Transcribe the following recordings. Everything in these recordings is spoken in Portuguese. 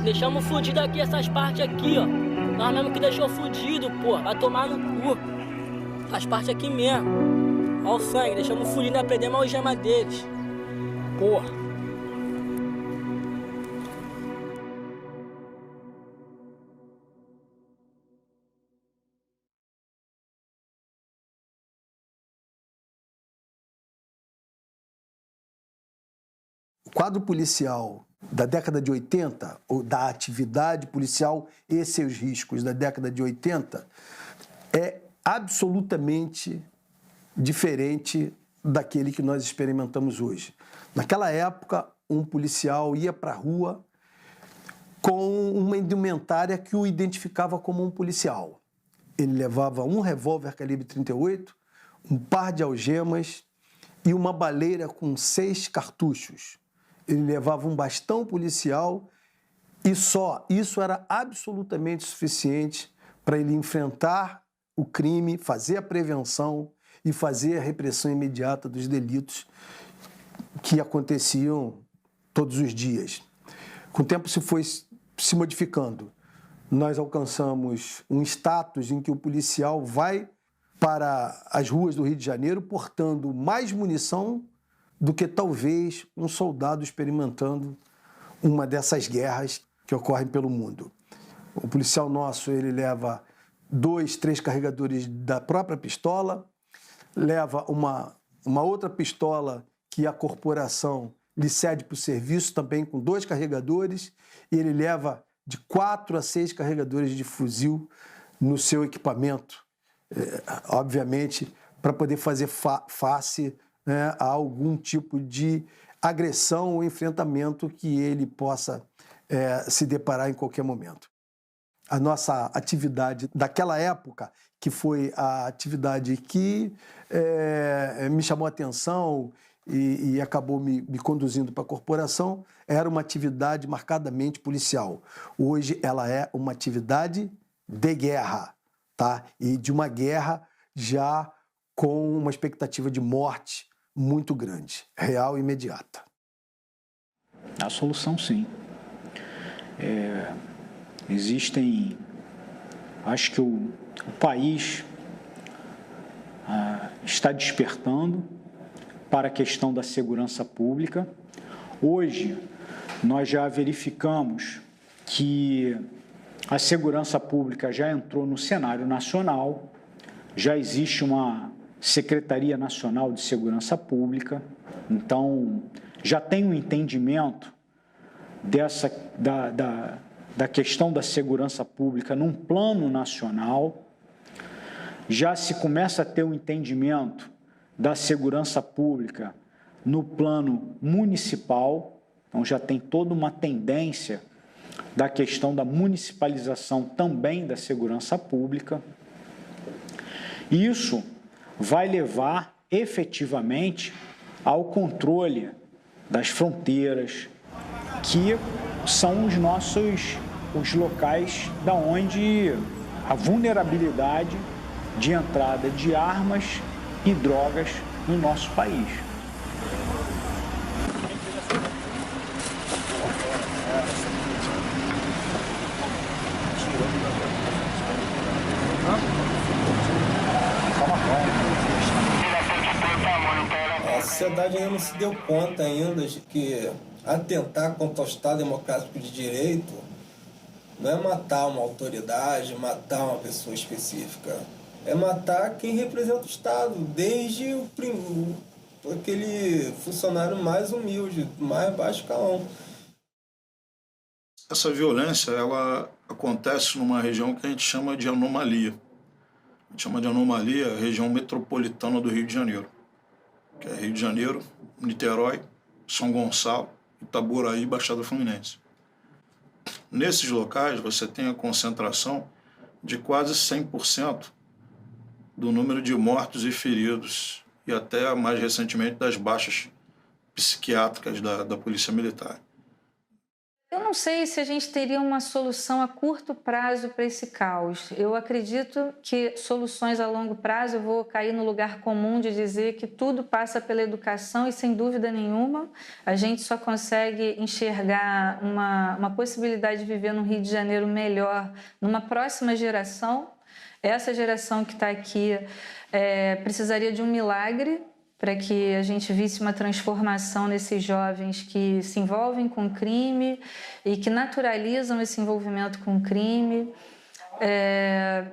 deixamos fudido aqui essas partes aqui, ó. Nós mesmo que deixou fudido, pô. Vai tomar no cu. Faz parte aqui mesmo. Ó o sangue, deixamos fudido, aprendemos a algema deles. Porra. O quadro policial da década de 80, ou da atividade policial e seus riscos da década de 80, é absolutamente diferente daquele que nós experimentamos hoje. Naquela época, um policial ia para a rua com uma indumentária que o identificava como um policial. Ele levava um revólver calibre 38, um par de algemas e uma baleira com 6 cartuchos. Ele levava um bastão policial e só. Isso era absolutamente suficiente para ele enfrentar o crime, fazer a prevenção e fazer a repressão imediata dos delitos que aconteciam todos os dias. Com o tempo se foi se modificando. Nós alcançamos um status em que o policial vai para as ruas do Rio de Janeiro portando mais munição do que talvez um soldado experimentando uma dessas guerras que ocorrem pelo mundo. O policial nosso, ele leva 2, 3 carregadores da própria pistola, leva uma outra pistola que a corporação lhe cede para o serviço, também com 2 carregadores, e ele leva de 4 a 6 carregadores de fuzil no seu equipamento, obviamente, para poder fazer face a algum tipo de agressão ou enfrentamento que ele possa se deparar em qualquer momento. A nossa atividade daquela época, que foi a atividade que me chamou a atenção e acabou me conduzindo para a corporação, era uma atividade marcadamente policial. Hoje ela é uma atividade de guerra, tá? E de uma guerra já com uma expectativa de morte muito grande, real e imediata. A solução, sim. Existem... Acho que o país está despertando para a questão da segurança pública. Hoje, nós já verificamos que a segurança pública já entrou no cenário nacional, já existe uma Secretaria Nacional de Segurança Pública, então já tem um entendimento da questão da segurança pública num plano nacional, já se começa a ter um entendimento da segurança pública no plano municipal, então já tem toda uma tendência da questão da municipalização também da segurança pública. Isso vai levar efetivamente ao controle das fronteiras, que são os locais da onde a vulnerabilidade de entrada de armas e drogas no nosso país. A sociedade ainda não se deu conta ainda de que atentar contra o Estado Democrático de Direito não é matar uma autoridade, matar uma pessoa específica. É matar quem representa o Estado, desde aquele funcionário mais humilde, mais baixo escalão. Essa violência, ela acontece numa região que a gente chama de anomalia. A gente chama de anomalia a região metropolitana do Rio de Janeiro, que é Rio de Janeiro, Niterói, São Gonçalo, Itaboraí e Baixada Fluminense. Nesses locais, você tem a concentração de quase 100% do número de mortos e feridos, e até mais recentemente das baixas psiquiátricas da Polícia Militar. Eu não sei se a gente teria uma solução a curto prazo para esse caos. Eu acredito que soluções a longo prazo, eu vou cair no lugar comum de dizer que tudo passa pela educação e, sem dúvida nenhuma, a gente só consegue enxergar uma possibilidade de viver no Rio de Janeiro melhor numa próxima geração. Essa geração que está aqui precisaria de um milagre para que a gente visse uma transformação nesses jovens que se envolvem com crime e que naturalizam esse envolvimento com crime,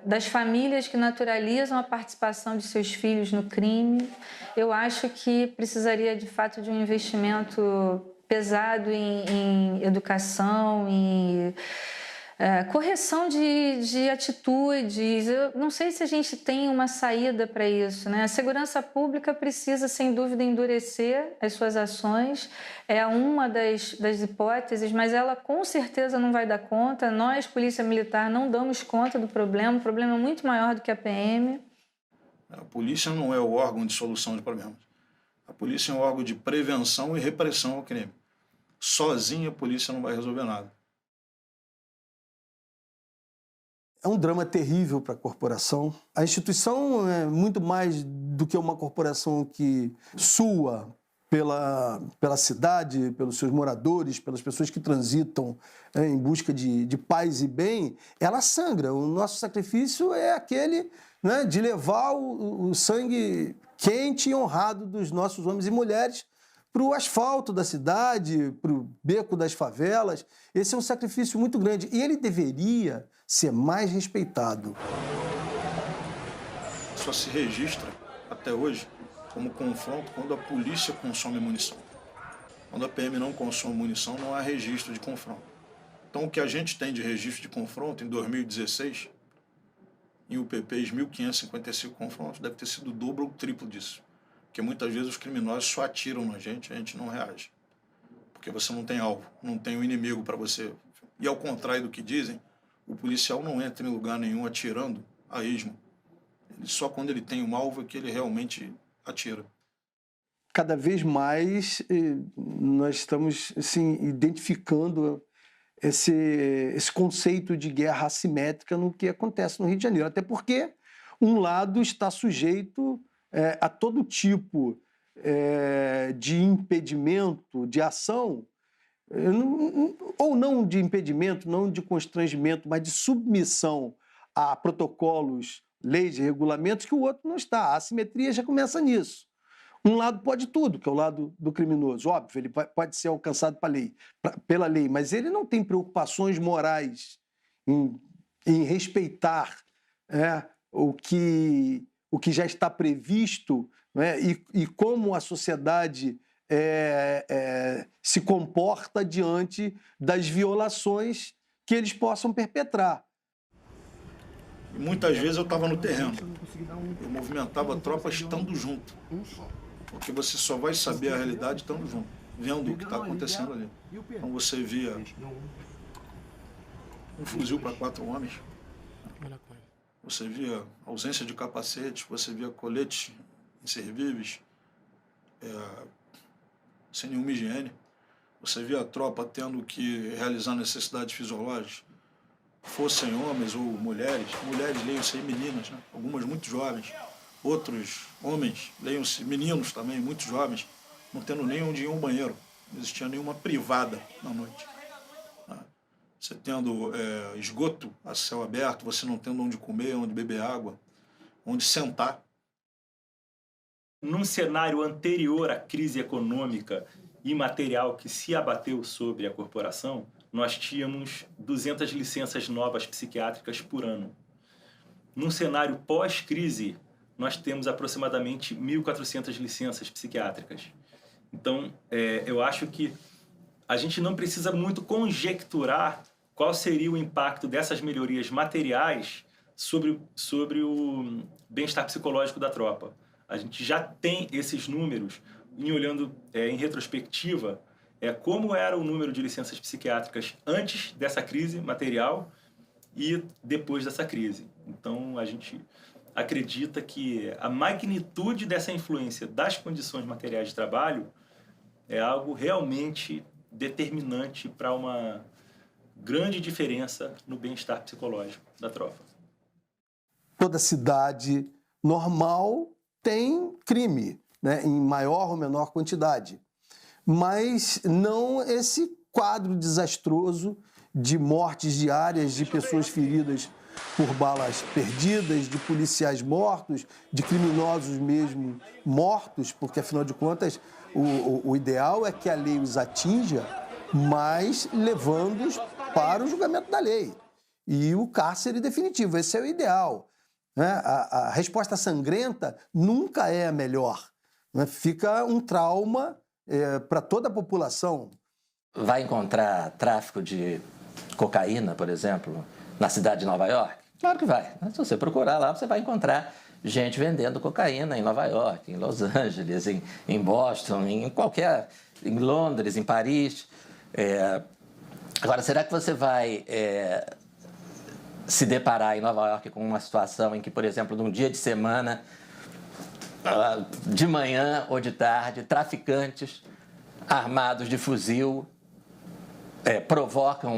das famílias que naturalizam a participação de seus filhos no crime. Eu acho que precisaria, de fato, de um investimento pesado em educação, em correção de atitudes. Eu não sei se a gente tem uma saída para isso, né? A segurança pública precisa, sem dúvida, endurecer as suas ações. É uma das hipóteses, mas ela com certeza não vai dar conta. Nós, Polícia Militar, não damos conta do problema. O problema é muito maior do que a PM. A polícia não é o órgão de solução de problemas. A polícia é um órgão de prevenção e repressão ao crime. Sozinha a polícia não vai resolver nada. É um drama terrível para a corporação. A instituição é muito mais do que uma corporação que sua pela cidade, pelos seus moradores, pelas pessoas que transitam em busca de paz e bem. Ela sangra. O nosso sacrifício é aquele, né, de levar o sangue quente e honrado dos nossos homens e mulheres para o asfalto da cidade, para o beco das favelas. Esse é um sacrifício muito grande e ele deveria ser mais respeitado. Só se registra, até hoje, como confronto quando a polícia consome munição. Quando a PM não consome munição, não há registro de confronto. Então, o que a gente tem de registro de confronto em 2016, em UPPs 1.555 confrontos, deve ter sido o dobro ou o triplo disso. Porque muitas vezes os criminosos só atiram na gente e a gente não reage. Porque você não tem alvo, não tem um inimigo para você. E ao contrário do que dizem, o policial não entra em lugar nenhum atirando a esmo. Só quando ele tem um alvo é que ele realmente atira. Cada vez mais nós estamos assim, identificando esse conceito de guerra assimétrica no que acontece no Rio de Janeiro. Até porque um lado está sujeito a todo tipo de impedimento, de ação, ou não de impedimento, não de constrangimento, mas de submissão a protocolos, leis e regulamentos que o outro não está. A assimetria já começa nisso. Um lado pode tudo, que é o lado do criminoso. Óbvio, ele pode ser alcançado pela lei, mas ele não tem preocupações morais em respeitar o que já está previsto, né, e como a sociedade se comporta diante das violações que eles possam perpetrar. E muitas vezes eu estava no terreno. Eu movimentava a tropa estando junto. Porque você só vai saber a realidade estando junto, vendo o que está acontecendo ali. Então você via um fuzil para 4 homens, você via ausência de capacetes, você via coletes inservíveis, sem nenhuma higiene. Você via a tropa tendo que realizar necessidades fisiológicas, fossem homens ou mulheres. Mulheres, leiam-se aí meninas, né? Algumas muito jovens. Outros homens, leiam-se meninos também, muito jovens, não tendo nem onde ir ao banheiro. Não existia nenhuma privada na noite. Você tendo esgoto a céu aberto, você não tendo onde comer, onde beber água, onde sentar. Num cenário anterior à crise econômica e material que se abateu sobre a corporação, nós tínhamos 200 licenças novas psiquiátricas por ano. Num cenário pós-crise, nós temos aproximadamente 1.400 licenças psiquiátricas. Então, eu acho que a gente não precisa muito conjecturar qual seria o impacto dessas melhorias materiais sobre o bem-estar psicológico da tropa. A gente já tem esses números, e olhando em retrospectiva, como era o número de licenças psiquiátricas antes dessa crise material e depois dessa crise. Então, a gente acredita que a magnitude dessa influência das condições materiais de trabalho é algo realmente determinante para uma grande diferença no bem-estar psicológico da tropa. Toda cidade normal tem crime, né, em maior ou menor quantidade, mas não esse quadro desastroso de mortes diárias, de pessoas feridas por balas perdidas, de policiais mortos, de criminosos mesmo mortos, porque, afinal de contas, o ideal é que a lei os atinja, mas levando-os para o julgamento da lei. E o cárcere definitivo, esse é o ideal. Né? A resposta sangrenta nunca é a melhor. Né? Fica um trauma para toda a população. Vai encontrar tráfico de cocaína, por exemplo, na cidade de Nova York? Claro que vai. Se você procurar lá, você vai encontrar gente vendendo cocaína em Nova York, em Los Angeles, em Boston, em Londres, em Paris. Agora, será que você vai se deparar em Nova York com uma situação em que, por exemplo, num dia de semana, de manhã ou de tarde, traficantes armados de fuzil provocam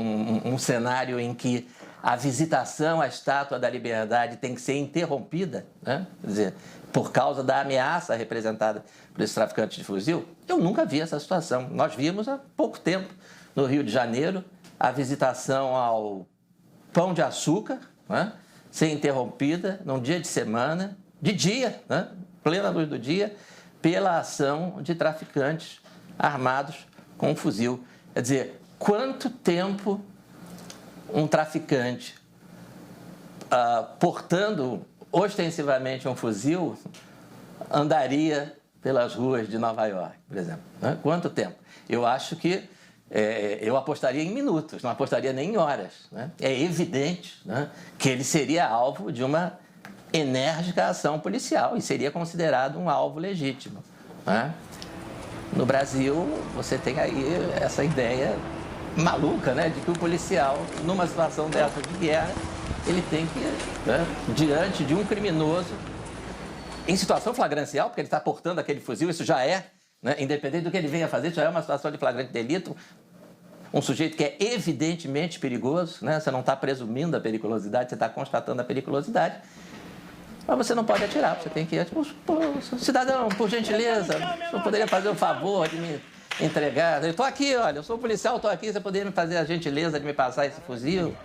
um cenário em que a visitação à Estátua da Liberdade tem que ser interrompida, né? Quer dizer, por causa da ameaça representada por esses traficantes de fuzil? Eu nunca vi essa situação. Nós vimos há pouco tempo, no Rio de Janeiro, a visitação ao Pão de Açúcar, né? Ser interrompida num dia de semana, de dia, né? Plena luz do dia, pela ação de traficantes armados com um fuzil. Quer dizer, quanto tempo um traficante portando ostensivamente um fuzil andaria pelas ruas de Nova York, por exemplo? Né? Quanto tempo? Eu acho que eu apostaria em minutos, não apostaria nem em horas. Né? É evidente, né, que ele seria alvo de uma enérgica ação policial e seria considerado um alvo legítimo. Né? No Brasil, você tem aí essa ideia maluca, né, de que o policial, numa situação dessa de guerra, ele tem que, né, diante de um criminoso, em situação flagrancial, porque ele está portando aquele fuzil, isso já é, né, independente do que ele venha fazer, já é uma situação de flagrante delito, um sujeito que é evidentemente perigoso, né, você não está presumindo a periculosidade, você está constatando a periculosidade, mas você não pode atirar, você tem que ir, tipo, cidadão, por gentileza, o senhor poderia fazer o favor de me entregar? Eu estou aqui, olha, eu sou policial, estou aqui, você poderia me fazer a gentileza de me passar esse fuzil?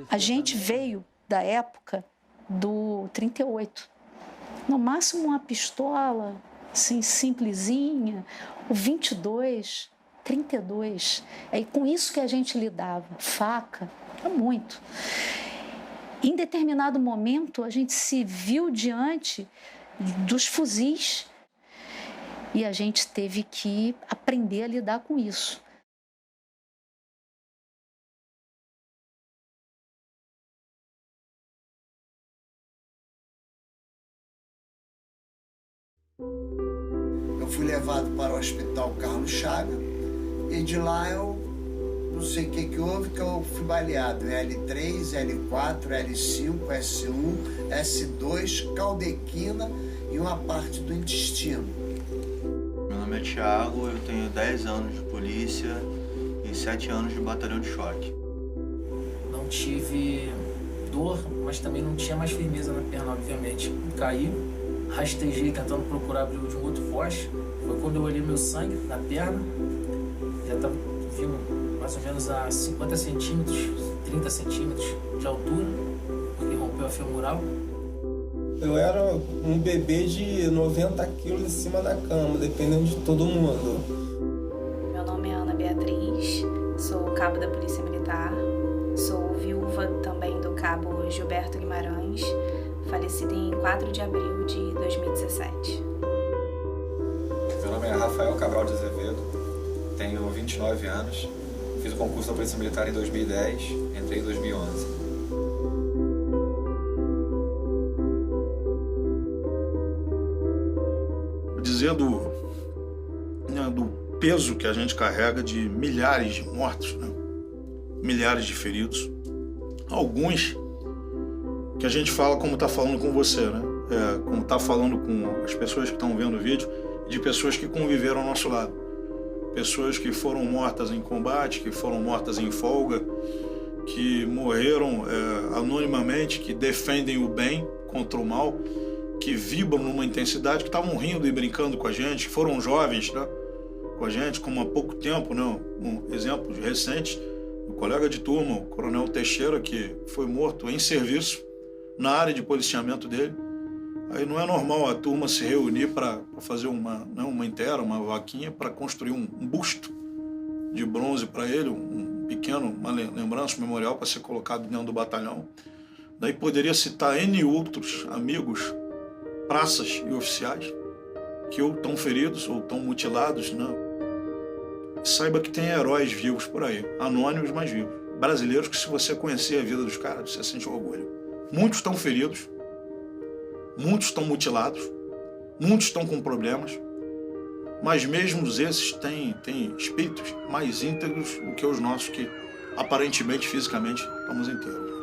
A gente veio da época do 38. No máximo uma pistola, assim, simplesinha, o 22, 32. É com isso que a gente lidava, faca, é muito. Em determinado momento, a gente se viu diante dos fuzis e a gente teve que aprender a lidar com isso. Eu fui levado para o Hospital Carlos Chagas e de lá eu não sei o que houve, que eu fui baleado. L3, L4, L5, S1, S2, caldequina e uma parte do intestino. Meu nome é Thiago, eu tenho 10 anos de polícia e 7 anos de batalhão de choque. Não tive dor, mas também não tinha mais firmeza na perna, obviamente. Caí, rastejei tentando procurar abrigo de um outro poste. Foi quando eu olhei meu sangue na perna, já estava vindo mais ou menos a 50 centímetros, 30 centímetros de altura, porque rompeu a femoral. Eu era um bebê de 90 quilos em cima da cama, dependendo de todo mundo. Meu nome é Ana Beatriz, sou cabo da Polícia Militar, sou viúva também do cabo Gilberto Guimarães, falecido em 4 de abril de 2017. Meu nome é Rafael Cabral de Azevedo, tenho 29 anos, fiz o concurso da Polícia Militar em 2010, entrei em 2011. Dizendo, né, do peso que a gente carrega de milhares de mortos, né, milhares de feridos, alguns que a gente fala como está falando com você, né? Como está falando com as pessoas que estão vendo o vídeo, de pessoas que conviveram ao nosso lado. Pessoas que foram mortas em combate, que foram mortas em folga, que morreram anonimamente, que defendem o bem contra o mal, que vibram numa intensidade, que estavam rindo e brincando com a gente, que foram jovens, né, com a gente, como há pouco tempo, né, um exemplo recente, o colega de turma, o Coronel Teixeira, que foi morto em serviço na área de policiamento dele. Aí não é normal a turma se reunir para fazer uma inteira, uma vaquinha, para construir um busto de bronze para ele, uma lembrança, um memorial para ser colocado dentro do batalhão. Daí poderia citar N outros amigos, praças e oficiais que ou estão feridos ou estão mutilados, né? Saiba que tem heróis vivos por aí, anônimos, mas vivos. Brasileiros que, se você conhecer a vida dos caras, você sente orgulho. Muitos estão feridos, muitos estão mutilados, muitos estão com problemas, mas mesmo esses têm espíritos mais íntegros do que os nossos, que aparentemente, fisicamente, estamos inteiros.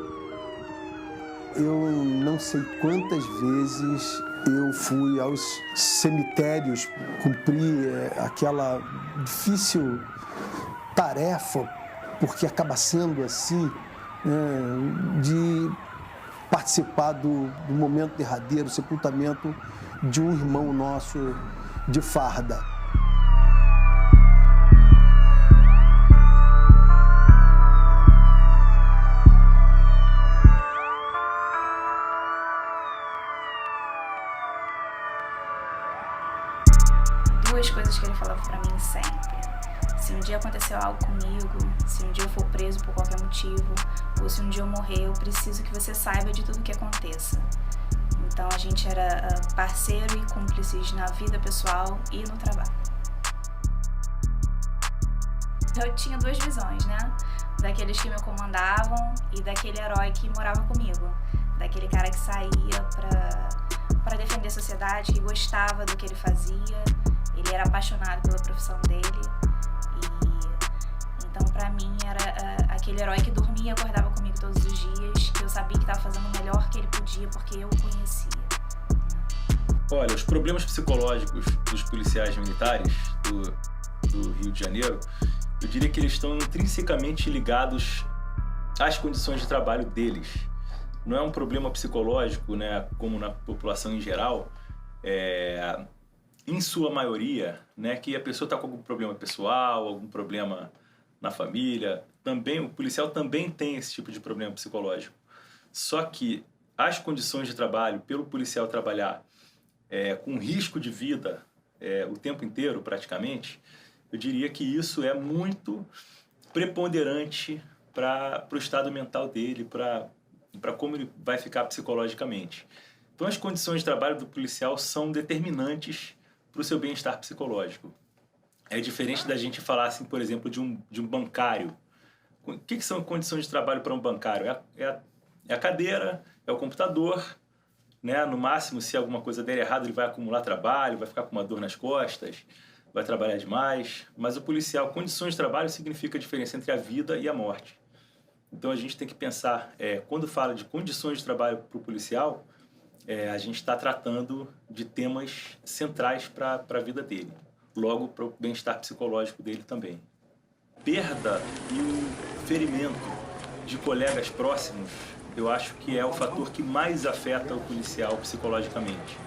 Eu não sei quantas vezes eu fui aos cemitérios cumprir aquela difícil tarefa, porque acaba sendo assim, de participar do momento derradeiro, sepultamento de um irmão nosso de farda. Duas coisas que ele falava pra mim sempre. Se um dia aconteceu algo comigo, se um dia eu for preso por qualquer motivo, ou se um dia eu morrer, eu preciso que você saiba de tudo que aconteça. Então a gente era parceiro e cúmplices na vida pessoal e no trabalho. Eu tinha duas visões, né? Daqueles que me comandavam e daquele herói que morava comigo. Daquele cara que saía pra defender a sociedade, que gostava do que ele fazia. Ele era apaixonado pela profissão dele. Então, pra mim, era aquele herói que dormia e acordava comigo todos os dias, que eu sabia que estava fazendo o melhor que ele podia, porque eu o conhecia. Olha, os problemas psicológicos dos policiais militares do Rio de Janeiro, eu diria que eles estão intrinsecamente ligados às condições de trabalho deles. Não é um problema psicológico, né, como na população em geral, em sua maioria, né, que a pessoa está com algum problema pessoal, algum problema na família. Também o policial também tem esse tipo de problema psicológico. Só que as condições de trabalho, pelo policial trabalhar com risco de vida o tempo inteiro, praticamente, eu diria que isso é muito preponderante para o estado mental dele, para como ele vai ficar psicologicamente. Então, as condições de trabalho do policial são determinantes para o seu bem-estar psicológico. É diferente da gente falar, assim, por exemplo, de um bancário. O que são condições de trabalho para um bancário? É a cadeira, é o computador, né? No máximo, se alguma coisa der errado, ele vai acumular trabalho, vai ficar com uma dor nas costas, vai trabalhar demais. Mas o policial, condições de trabalho significa a diferença entre a vida e a morte. Então, a gente tem que pensar, quando fala de condições de trabalho para o policial, a gente está tratando de temas centrais para a vida dele, logo para o bem-estar psicológico dele também. Perda e o ferimento de colegas próximos, eu acho que é o fator que mais afeta o policial psicologicamente.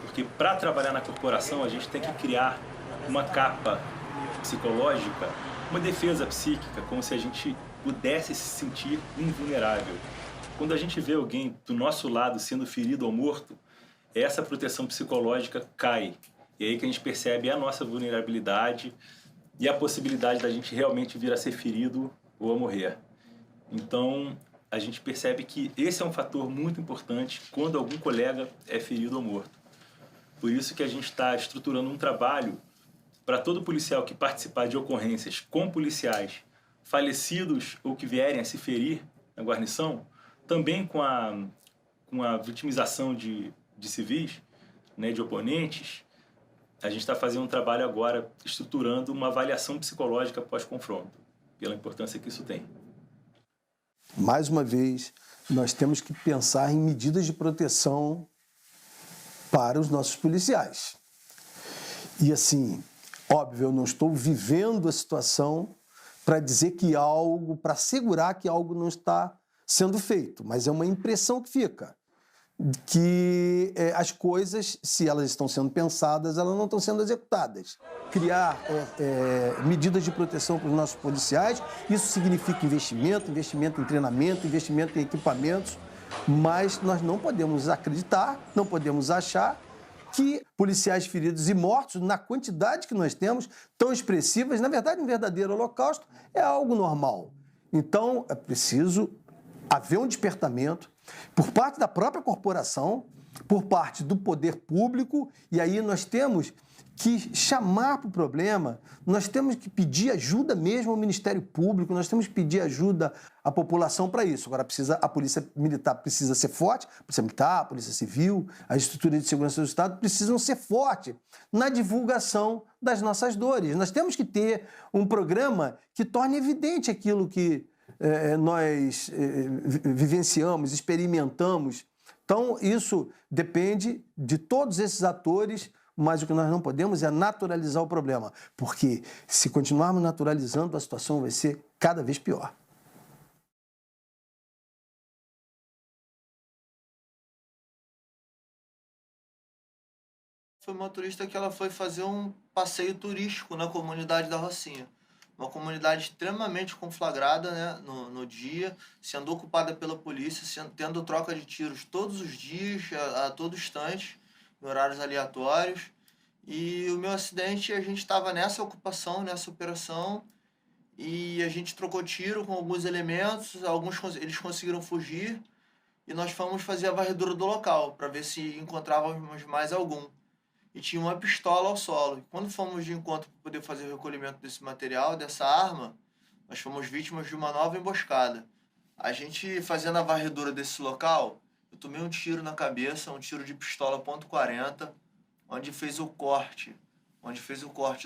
Porque para trabalhar na corporação, a gente tem que criar uma capa psicológica, uma defesa psíquica, como se a gente pudesse se sentir invulnerável. Quando a gente vê alguém do nosso lado sendo ferido ou morto, essa proteção psicológica cai. E aí que a gente percebe a nossa vulnerabilidade e a possibilidade da gente realmente vir a ser ferido ou a morrer. Então, a gente percebe que esse é um fator muito importante quando algum colega é ferido ou morto. Por isso que a gente está estruturando um trabalho para todo policial que participar de ocorrências com policiais falecidos ou que vierem a se ferir na guarnição, também com a vitimização de civis, né, de oponentes. A gente está fazendo um trabalho agora estruturando uma avaliação psicológica pós-confronto, pela importância que isso tem. Mais uma vez, nós temos que pensar em medidas de proteção para os nossos policiais. E assim, óbvio, eu não estou vivendo a situação para dizer que algo, para assegurar que algo não está sendo feito, mas é uma impressão que fica, que as coisas, se elas estão sendo pensadas, elas não estão sendo executadas. Criar medidas de proteção para os nossos policiais, isso significa investimento em treinamento, investimento em equipamentos, mas nós não podemos acreditar, não podemos achar que policiais feridos e mortos, na quantidade que nós temos, tão expressivas, na verdade, um verdadeiro holocausto é algo normal. Então, é preciso haver um despertamento por parte da própria corporação, por parte do poder público, e aí nós temos que chamar para o problema, nós temos que pedir ajuda mesmo ao Ministério Público, nós temos que pedir ajuda à população para isso. Agora, a Polícia Militar precisa ser forte, a Polícia Militar, a Polícia Civil, as estruturas de segurança do Estado precisam ser fortes na divulgação das nossas dores. Nós temos que ter um programa que torne evidente aquilo que nós vivenciamos, experimentamos. Então, isso depende de todos esses atores, mas o que nós não podemos é naturalizar o problema, porque se continuarmos naturalizando, a situação vai ser cada vez pior. Foi uma motorista que ela foi fazer um passeio turístico na comunidade da Rocinha. Uma comunidade extremamente conflagrada, né, no dia, sendo ocupada pela polícia, tendo troca de tiros todos os dias, a todo instante, em horários aleatórios. E o meu acidente, a gente estava nessa ocupação, nessa operação, e a gente trocou tiro com alguns elementos, eles conseguiram fugir, e nós fomos fazer a varredura do local, para ver se encontrávamos mais algum. E tinha uma pistola ao solo. E quando fomos de encontro para poder fazer o recolhimento desse material, dessa arma, nós fomos vítimas de uma nova emboscada. A gente, fazendo a varredura desse local, eu tomei um tiro na cabeça, um tiro de pistola .40, onde fez o corte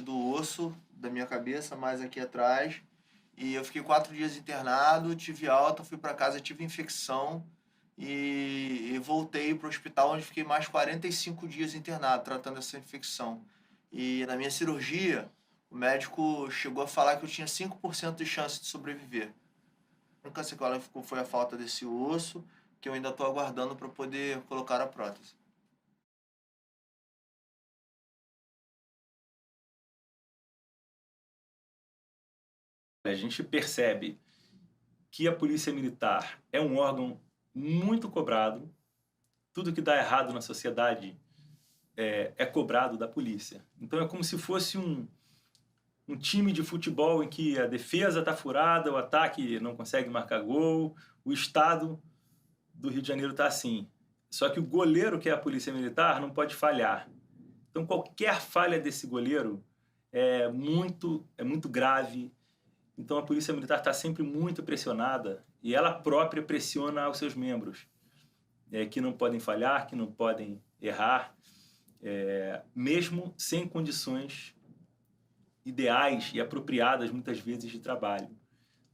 do osso da minha cabeça, mais aqui atrás. E eu fiquei 4 dias internado, tive alta, fui para casa, tive infecção e voltei para o hospital, onde fiquei mais 45 dias internado, tratando essa infecção. E na minha cirurgia, o médico chegou a falar que eu tinha 5% de chance de sobreviver. A única sequela que ficou foi a falta desse osso, que eu ainda estou aguardando para poder colocar a prótese. A gente percebe que a Polícia Militar é um órgão muito cobrado. Tudo que dá errado na sociedade é cobrado da polícia. Então é como se fosse um time de futebol em que a defesa está furada, o ataque não consegue marcar gol, o Estado do Rio de Janeiro está assim. Só que o goleiro, que é a Polícia Militar, não pode falhar. Então qualquer falha desse goleiro é muito grave. Então a Polícia Militar está sempre muito pressionada e ela própria pressiona os seus membros, que não podem falhar, que não podem errar, mesmo sem condições ideais e apropriadas, muitas vezes, de trabalho.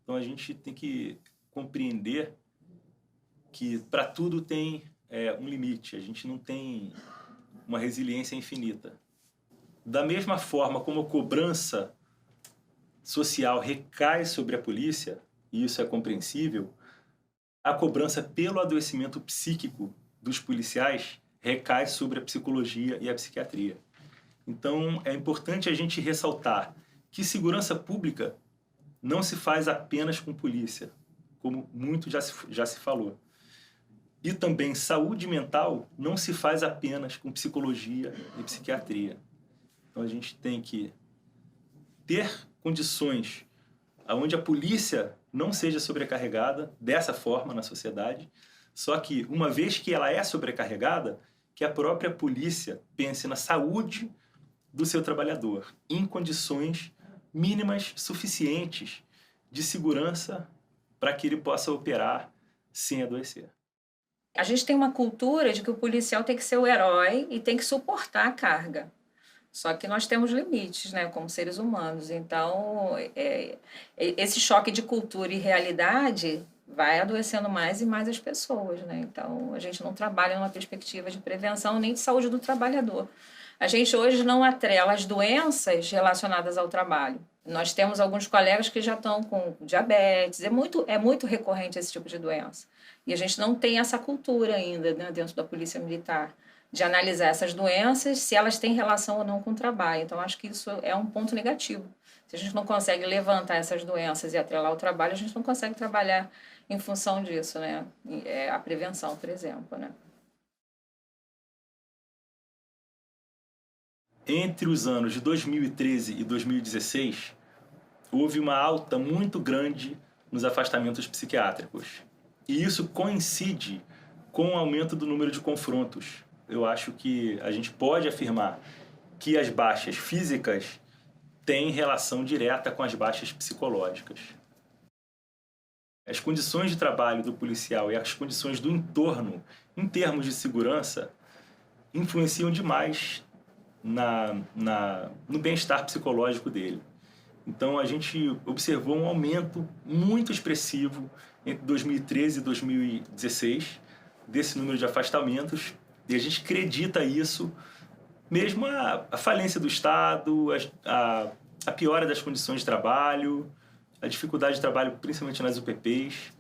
Então a gente tem que compreender que para tudo tem um limite, a gente não tem uma resiliência infinita. Da mesma forma como a cobrança social recai sobre a polícia, e isso é compreensível, a cobrança pelo adoecimento psíquico dos policiais recai sobre a psicologia e a psiquiatria. Então, é importante a gente ressaltar que segurança pública não se faz apenas com polícia, como muito já se falou. E também saúde mental não se faz apenas com psicologia e psiquiatria. Então, a gente tem que ter condições onde a polícia não seja sobrecarregada dessa forma na sociedade, só que, uma vez que ela é sobrecarregada, que a própria polícia pense na saúde do seu trabalhador, em condições mínimas suficientes de segurança para que ele possa operar sem adoecer. A gente tem uma cultura de que o policial tem que ser o herói e tem que suportar a carga. Só que nós temos limites, né, como seres humanos. Então, esse choque de cultura e realidade vai adoecendo mais e mais as pessoas, né? Então, a gente não trabalha numa perspectiva de prevenção nem de saúde do trabalhador. A gente hoje não atrela as doenças relacionadas ao trabalho. Nós temos alguns colegas que já estão com diabetes, é muito recorrente esse tipo de doença. E a gente não tem essa cultura ainda, né, dentro da Polícia Militar, de analisar essas doenças, se elas têm relação ou não com o trabalho. Então, acho que isso é um ponto negativo. Se a gente não consegue levantar essas doenças e atrelar o trabalho, a gente não consegue trabalhar em função disso, né? A prevenção, por exemplo, né? Entre os anos de 2013 e 2016, houve uma alta muito grande nos afastamentos psiquiátricos. E isso coincide com o aumento do número de confrontos. Eu acho que a gente pode afirmar que as baixas físicas têm relação direta com as baixas psicológicas. As condições de trabalho do policial e as condições do entorno, em termos de segurança, influenciam demais no bem-estar psicológico dele. Então, a gente observou um aumento muito expressivo entre 2013 e 2016 desse número de afastamentos, e a gente acredita isso, mesmo a falência do Estado, a piora das condições de trabalho, a dificuldade de trabalho, principalmente nas UPPs.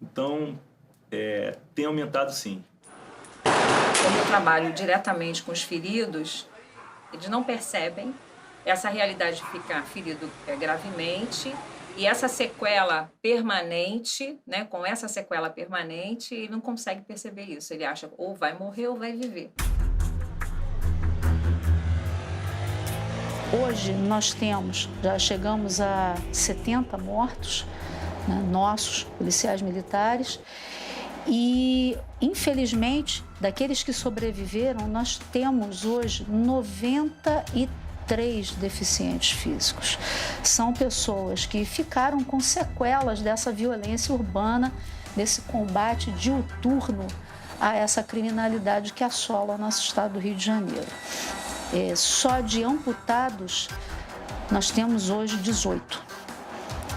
Então, tem aumentado sim. Como eu trabalho diretamente com os feridos, eles não percebem essa realidade de ficar ferido gravemente e essa sequela permanente, né? Com essa sequela permanente, ele não consegue perceber isso. Ele acha ou vai morrer ou vai viver. Hoje nós já chegamos a 70 mortos, né, nossos policiais militares, e infelizmente, daqueles que sobreviveram, nós temos hoje 93 deficientes físicos. São pessoas que ficaram com sequelas dessa violência urbana, desse combate diuturno a essa criminalidade que assola o nosso estado do Rio de Janeiro. Só de amputados, nós temos hoje 18.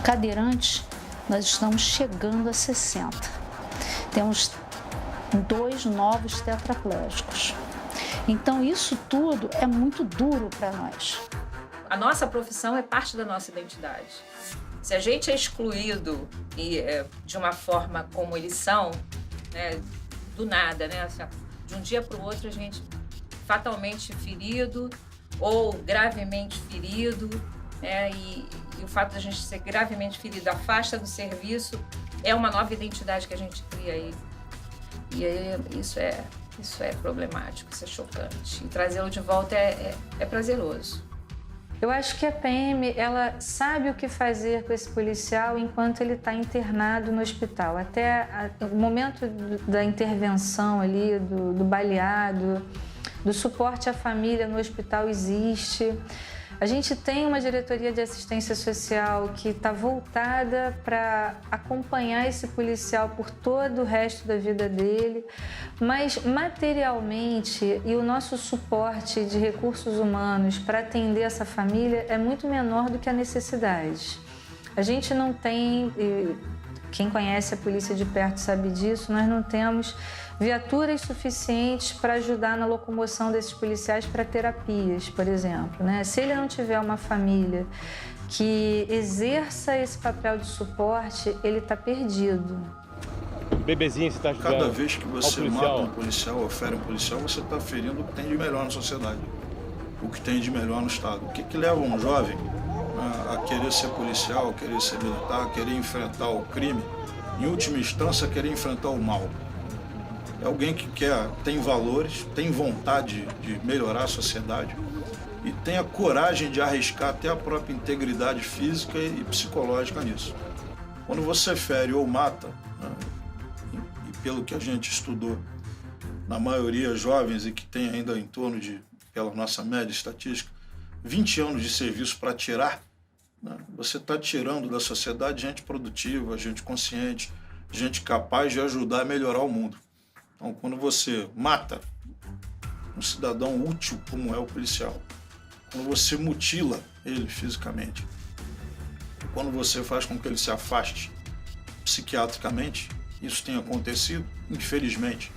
Cadeirantes, nós estamos chegando a 60. Temos 2 novos tetraplégicos. Então, isso tudo é muito duro para nós. A nossa profissão é parte da nossa identidade. Se a gente é excluído de uma forma como eles são, né, do nada, né, de um dia para o outro a gente fatalmente ferido ou gravemente ferido, né, e o fato de a gente ser gravemente ferido afasta do serviço, é uma nova identidade que a gente cria aí. E aí isso é problemático, isso é chocante. E trazê-lo de volta é prazeroso. Eu acho que a PM, ela sabe o que fazer com esse policial enquanto ele está internado no hospital. Até o momento da intervenção ali, do baleado, do suporte à família no hospital existe. A gente tem uma diretoria de assistência social que está voltada para acompanhar esse policial por todo o resto da vida dele, mas materialmente e o nosso suporte de recursos humanos para atender essa família é muito menor do que a necessidade. A gente não tem, quem conhece a polícia de perto sabe disso, nós não temos viaturas suficientes para ajudar na locomoção desses policiais para terapias, por exemplo, né? Se ele não tiver uma família que exerça esse papel de suporte, ele está perdido. Bebezinho, você está ajudando. Cada vez que você mata um policial ou fere um policial, você está ferindo o que tem de melhor na sociedade, o que tem de melhor no Estado. O que leva um jovem a querer ser policial, a querer ser militar, a querer enfrentar o crime, em última instância, a querer enfrentar o mal? É alguém que tem valores, tem vontade de melhorar a sociedade e tem a coragem de arriscar até a própria integridade física e psicológica nisso. Quando você fere ou mata, né, e pelo que a gente estudou, na maioria jovens e que tem ainda em torno de, pela nossa média estatística, 20 anos de serviço para tirar, né, você está tirando da sociedade gente produtiva, gente consciente, gente capaz de ajudar a melhorar o mundo. Então, quando você mata um cidadão útil como é o policial, quando você mutila ele fisicamente, quando você faz com que ele se afaste psiquiatricamente, isso tem acontecido, infelizmente,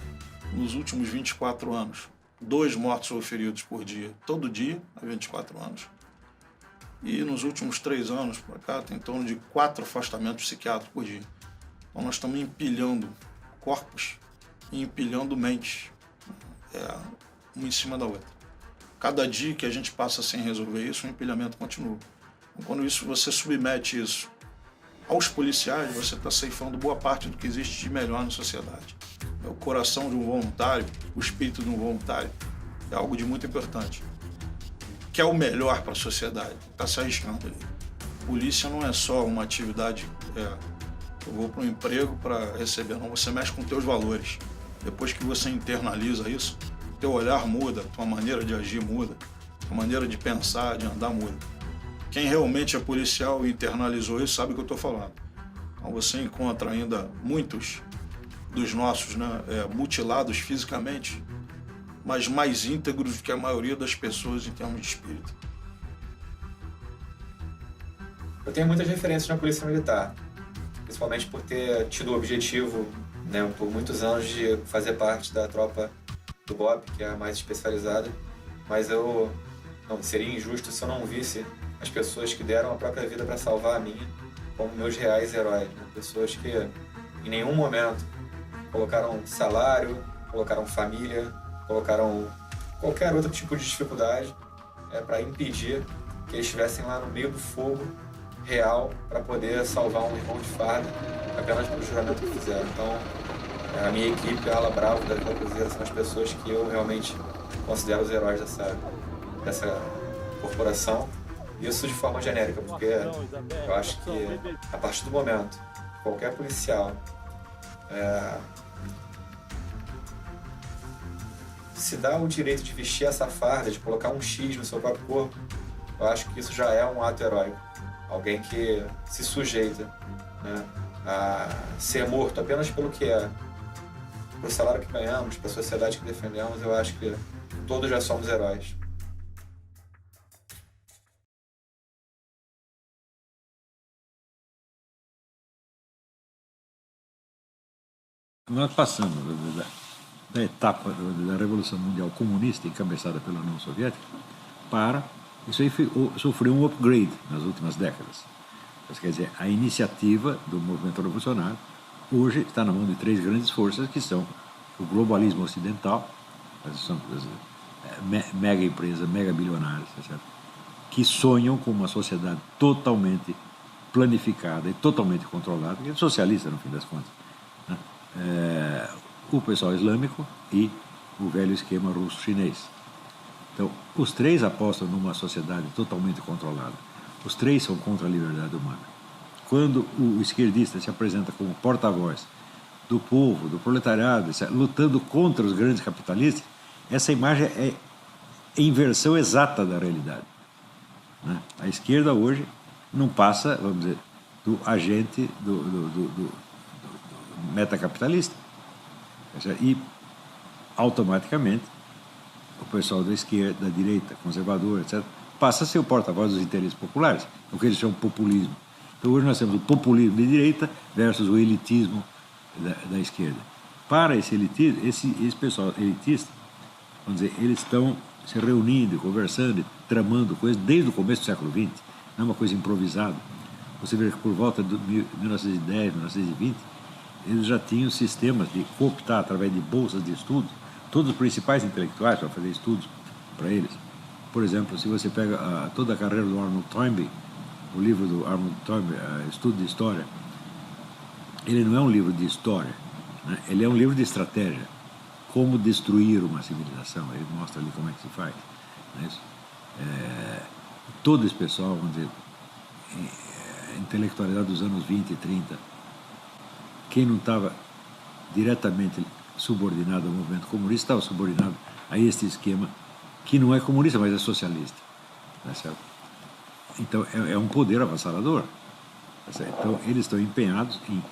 nos últimos 24 anos, 2 mortos ou feridos por dia, todo dia, há 24 anos. E nos últimos 3 anos para cá, tem em torno de 4 afastamentos psiquiátricos por dia. Então nós estamos empilhando corpos e empilhando mentes, uma em cima da outra. Cada dia que a gente passa sem resolver isso, o empilhamento continua. Então, quando você submete isso aos policiais, você está ceifando boa parte do que existe de melhor na sociedade. O coração de um voluntário, o espírito de um voluntário, é algo de muito importante. Quer o melhor para a sociedade, está se arriscando ali. Polícia não é só uma atividade, eu vou para um emprego para receber, não, você mexe com teus valores. Depois que você internaliza isso, teu olhar muda, tua maneira de agir muda, tua maneira de pensar, de andar muda. Quem realmente é policial e internalizou isso sabe o que eu estou falando. Então você encontra ainda muitos dos nossos, mutilados fisicamente, mas mais íntegros do que a maioria das pessoas em termos de espírito. Eu tenho muitas referências na Polícia Militar, principalmente por ter tido o objetivo, por muitos anos, de fazer parte da tropa do BOP, que é a mais especializada, mas não seria injusto se eu não visse as pessoas que deram a própria vida para salvar a minha como meus reais heróis, pessoas que em nenhum momento colocaram salário, colocaram família, colocaram qualquer outro tipo de dificuldade para impedir que eles estivessem lá no meio do fogo real para poder salvar um irmão de farda apenas pelo juramento que fizeram. Então, a minha equipe, a Ala Bravo da Vila Cruzeiro, são as pessoas que eu realmente considero os heróis dessa corporação. Isso de forma genérica, porque eu acho que a partir do momento que qualquer policial se dá o direito de vestir essa farda, de colocar um X no seu próprio corpo, eu acho que isso já é um ato heróico. Alguém que se sujeita a ser morto apenas pelo que é, pelo salário que ganhamos, pela sociedade que defendemos, eu acho que todos já somos heróis. Nós passamos da etapa da Revolução Mundial Comunista, encabeçada pela União Soviética, para... Isso aí sofreu um upgrade nas últimas décadas. Quer dizer, a iniciativa do movimento revolucionário hoje está na mão de 3 grandes forças, que são o globalismo ocidental, são mega empresas, mega bilionárias, etc., que sonham com uma sociedade totalmente planificada e totalmente controlada, que é socialista, no fim das contas, o pessoal islâmico e o velho esquema russo-chinês. Então, os 3 apostam numa sociedade totalmente controlada. Os 3 são contra a liberdade humana. Quando o esquerdista se apresenta como porta-voz do povo, do proletariado, lutando contra os grandes capitalistas, essa imagem é a inversão exata da realidade. A esquerda hoje não passa, vamos dizer, do agente do metacapitalista. E, automaticamente, o pessoal da esquerda, da direita, conservadora, etc., passa a ser o porta-voz dos interesses populares, o que eles chamam de populismo. Então, hoje nós temos o populismo de direita versus o elitismo da esquerda. Para esse elitismo, esse pessoal elitista, vamos dizer, eles estão se reunindo, conversando, e tramando coisas desde o começo do século XX, não é uma coisa improvisada. Você vê que por volta de 1910, 1920, eles já tinham sistemas de cooptar, através de bolsas de estudo, todos os principais intelectuais para fazer estudos para eles. Por exemplo, se você pega toda a carreira do Arnold Toynbee, o livro do Arnold Toynbee, Estudo de História, ele não é um livro de história, ele é um livro de estratégia. Como destruir uma civilização, ele mostra ali como é que se faz. Todo esse pessoal, vamos dizer, intelectualidade dos anos 20 e 30, quem não estava diretamente subordinado ao movimento comunista, estava subordinado a este esquema, que não é comunista, mas é socialista. Certo? Então, é um poder avassalador. Então, eles estão empenhados em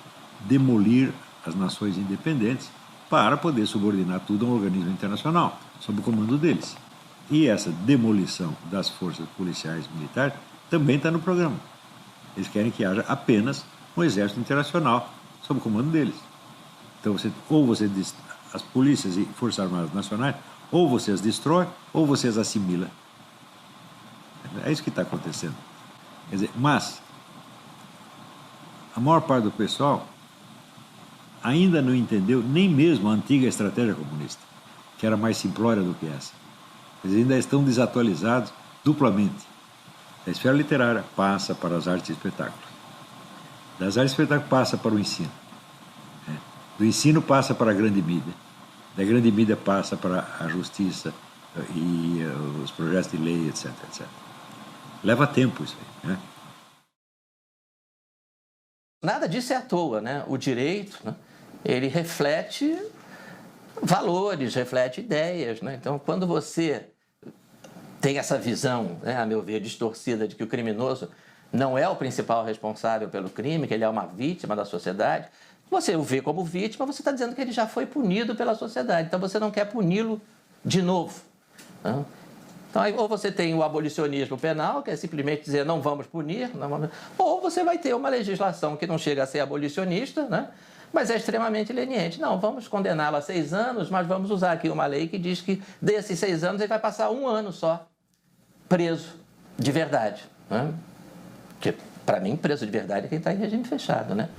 demolir as nações independentes para poder subordinar tudo a um organismo internacional, sob o comando deles. E essa demolição das forças policiais e militares também está no programa. Eles querem que haja apenas um exército internacional sob o comando deles. Então, as polícias e forças armadas nacionais Ou você as destrói, ou você as assimila. É isso que está acontecendo. Quer dizer, mas a maior parte do pessoal ainda não entendeu nem mesmo a antiga estratégia comunista, que era mais simplória do que essa. Eles ainda estão desatualizados duplamente. Da esfera literária passa para as artes e espetáculos. Das artes e espetáculos passa para o ensino. Do ensino passa para a grande mídia. Da grande mídia passa para a justiça e os projetos de lei, etc, etc. Leva tempo isso aí, né? Nada disso é à toa, né? O direito, né, ele reflete valores, reflete ideias, né? Então, quando você tem essa visão, né, a meu ver, distorcida de que o criminoso não é o principal responsável pelo crime, que ele é uma vítima da sociedade, você o vê como vítima, você está dizendo que ele já foi punido pela sociedade, então você não quer puni-lo de novo, né? Então, ou você tem o abolicionismo penal, que é simplesmente dizer não vamos punir, não vamos... ou você vai ter uma legislação que não chega a ser abolicionista, né? Mas é extremamente leniente. Não, vamos condená-lo a 6 anos, mas vamos usar aqui uma lei que diz que desses 6 anos ele vai passar 1 ano só preso de verdade, né? Porque, para mim, preso de verdade é quem está em regime fechado, né?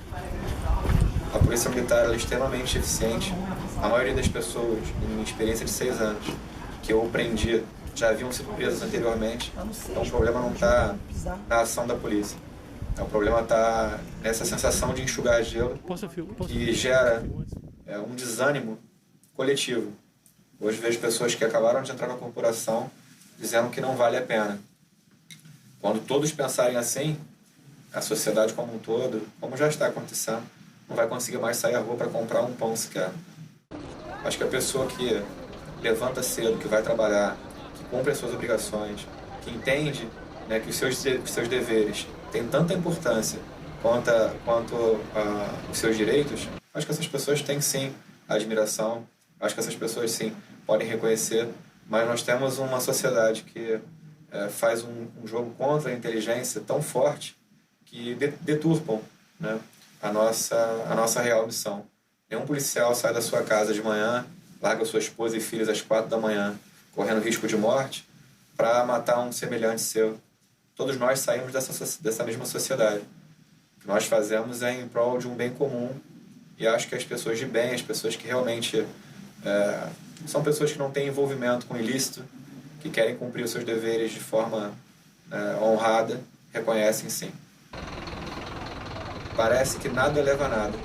A polícia militar é extremamente eficiente. A maioria das pessoas, em experiência de 6 anos, que eu prendi, já haviam sido presos anteriormente. Então o problema não está na ação da polícia. O problema está nessa sensação de enxugar gelo que gera um desânimo coletivo. Hoje vejo pessoas que acabaram de entrar na corporação dizendo que não vale a pena. Quando todos pensarem assim, a sociedade como um todo, como já está acontecendo, não vai conseguir mais sair à rua para comprar um pão sequer. Acho que a pessoa que levanta cedo, que vai trabalhar, que cumpre as suas obrigações, que entende, né, que os seus deveres têm tanta importância quanto os seus direitos, acho que essas pessoas têm sim admiração, acho que essas pessoas sim podem reconhecer, mas nós temos uma sociedade que faz um jogo contra a inteligência tão forte que deturpam, né, a nossa real missão. Nenhum policial sai da sua casa de manhã, larga sua esposa e filhos às 4 da manhã, correndo risco de morte, para matar um semelhante seu. Todos nós saímos dessa mesma sociedade. O que nós fazemos é em prol de um bem comum, e acho que as pessoas de bem, as pessoas que realmente são pessoas que não têm envolvimento com ilícito, que querem cumprir os seus deveres de forma honrada, reconhecem sim. Parece que nada leva a nada.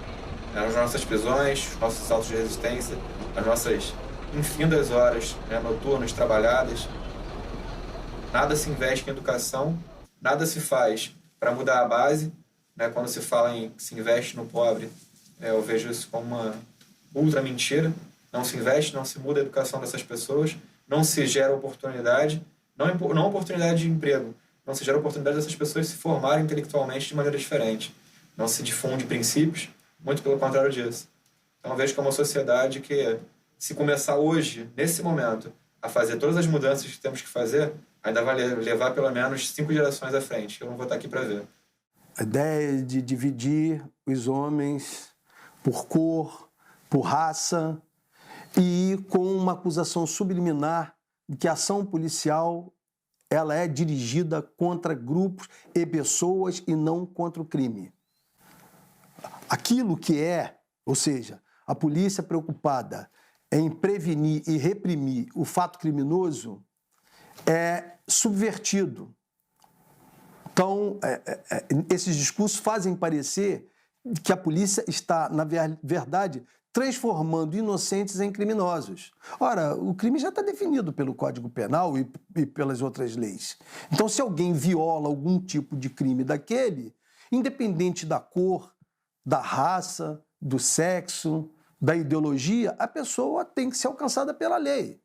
Nas nossas prisões, os nossos autos de resistência, as nossas infindas horas, né, noturnas trabalhadas, nada se investe em educação, nada se faz para mudar a base, né? Quando se fala em se investe no pobre, eu vejo isso como uma ultra mentira. Não se investe, não se muda a educação dessas pessoas, não se gera oportunidade, não oportunidade de emprego, não se gera oportunidade dessas pessoas se formarem intelectualmente de maneira diferente. Não se difunde princípios, muito pelo contrário disso. Então eu vejo que é uma sociedade que, se começar hoje, nesse momento, a fazer todas as mudanças que temos que fazer, ainda vai levar pelo menos 5 gerações à frente, que eu não vou estar aqui para ver. A ideia de dividir os homens por cor, por raça, e com uma acusação subliminar de que a ação policial ela é dirigida contra grupos e pessoas e não contra o crime. Aquilo que ou seja, a polícia preocupada em prevenir e reprimir o fato criminoso, é subvertido. Então, esses discursos fazem parecer que a polícia está, na verdade, transformando inocentes em criminosos. Ora, o crime já está definido pelo Código Penal e pelas outras leis. Então, se alguém viola algum tipo de crime daquele, independente da cor, da raça, do sexo, da ideologia, a pessoa tem que ser alcançada pela lei.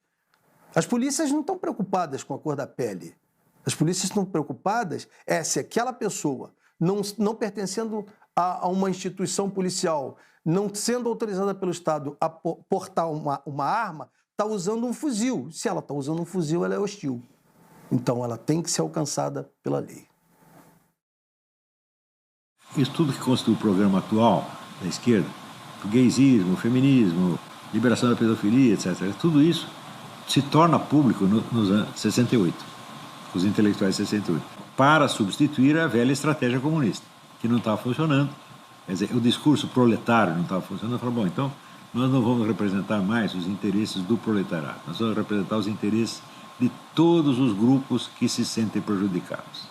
As polícias não estão preocupadas com a cor da pele. As polícias estão preocupadas se aquela pessoa, não pertencendo a uma instituição policial, não sendo autorizada pelo Estado a portar uma arma, está usando um fuzil. Se ela está usando um fuzil, ela é hostil. Então, ela tem que ser alcançada pela lei. Isso tudo que constitui o programa atual da esquerda, o gaysismo, o feminismo, liberação da pedofilia, etc., tudo isso se torna público nos anos 68, os intelectuais de 68, para substituir a velha estratégia comunista, que não estava funcionando. Quer dizer, o discurso proletário não estava funcionando. Falaram, bom, então nós não vamos representar mais os interesses do proletariado, nós vamos representar os interesses de todos os grupos que se sentem prejudicados.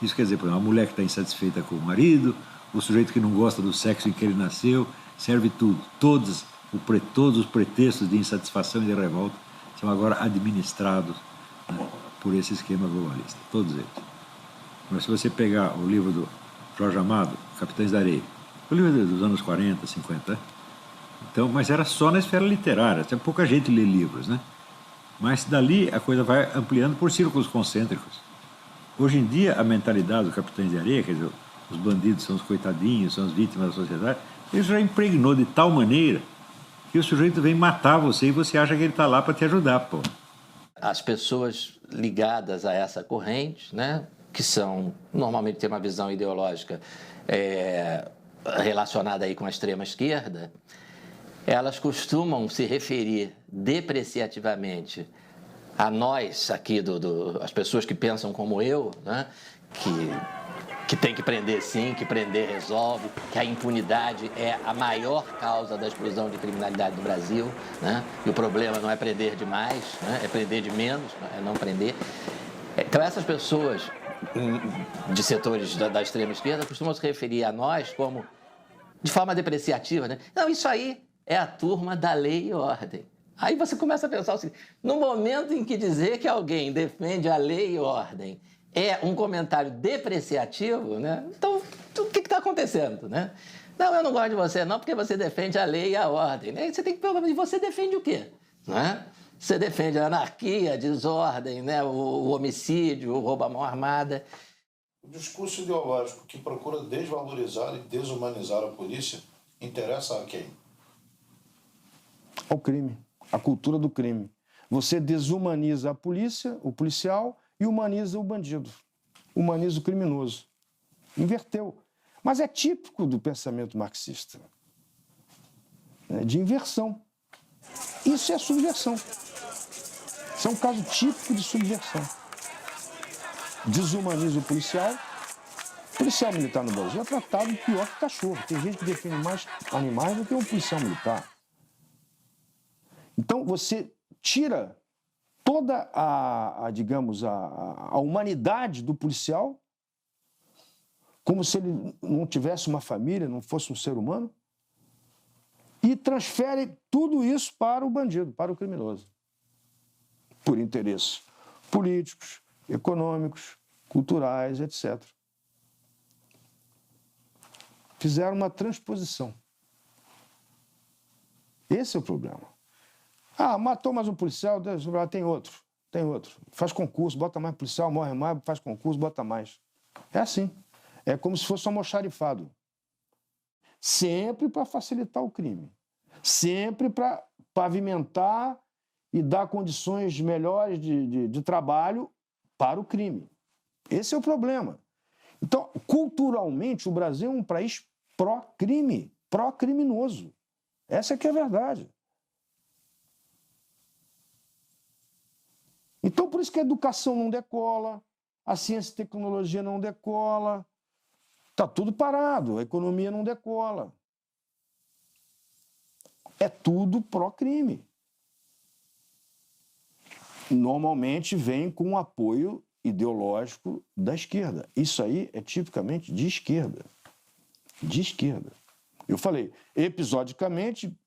Isso quer dizer, por exemplo, a mulher que está insatisfeita com o marido, o sujeito que não gosta do sexo em que ele nasceu, serve tudo. Todos os pretextos de insatisfação e de revolta são agora administrados, né, por esse esquema globalista, todos eles. Mas se você pegar o livro do Jorge Amado, Capitães da Areia, o livro dos anos 40, 50, então, mas era só na esfera literária, tinha pouca gente lê livros, né? Mas dali a coisa vai ampliando por círculos concêntricos. Hoje em dia, a mentalidade dos Capitães de Areia, quer dizer, os bandidos são os coitadinhos, são as vítimas da sociedade, ele já impregnou de tal maneira que o sujeito vem matar você e você acha que ele está lá para te ajudar, pô. As pessoas ligadas a essa corrente, né, que são, normalmente têm uma visão ideológica relacionada aí com a extrema-esquerda, elas costumam se referir depreciativamente a nós aqui, as pessoas que pensam como eu, né, que tem que prender sim, que prender resolve, que a impunidade é a maior causa da explosão de criminalidade no Brasil, né, e o problema não é prender demais, né, é prender de menos, é não prender. Então essas pessoas de setores da extrema esquerda costumam se referir a nós como de forma depreciativa, né? Não, isso aí é a turma da lei e ordem. Aí você começa a pensar o seguinte, no momento em que dizer que alguém defende a lei e ordem é um comentário depreciativo, né? Então, o que está acontecendo, né? Não, eu não gosto de você não, porque você defende a lei e a ordem. Né? Você tem que perguntar, você defende o quê? Né? Você defende a anarquia, a desordem, né? o homicídio, o roubo à mão armada. O discurso ideológico que procura desvalorizar e desumanizar a polícia interessa a quem? Ao crime, a cultura do crime. Você desumaniza a polícia, o policial, e humaniza o bandido, humaniza o criminoso. Inverteu. Mas é típico do pensamento marxista, né, de inversão. Isso é subversão. Isso é um caso típico de subversão. Desumaniza o policial militar no Brasil é tratado pior que cachorro. Tem gente que defende mais animais do que um policial militar. Então você tira toda digamos, a humanidade do policial, como se ele não tivesse uma família, não fosse um ser humano, e transfere tudo isso para o bandido, para o criminoso, por interesses políticos, econômicos, culturais, etc. Fizeram uma transposição. Esse é o problema. Matou mais um policial, tem outro. Faz concurso, bota mais policial, morre mais, faz concurso, bota mais. É assim. É como se fosse um almoxarifado. Sempre para facilitar o crime. Sempre para pavimentar e dar condições melhores de trabalho para o crime. Esse é o problema. Então, culturalmente, o Brasil é um país pró-crime, pró-criminoso. Essa é que é a verdade. Então, por isso que a educação não decola, a ciência e tecnologia não decola, está tudo parado, a economia não decola. É tudo pró-crime. Normalmente vem com o apoio ideológico da esquerda. Isso aí é tipicamente de esquerda. De esquerda. Eu falei, episodicamente,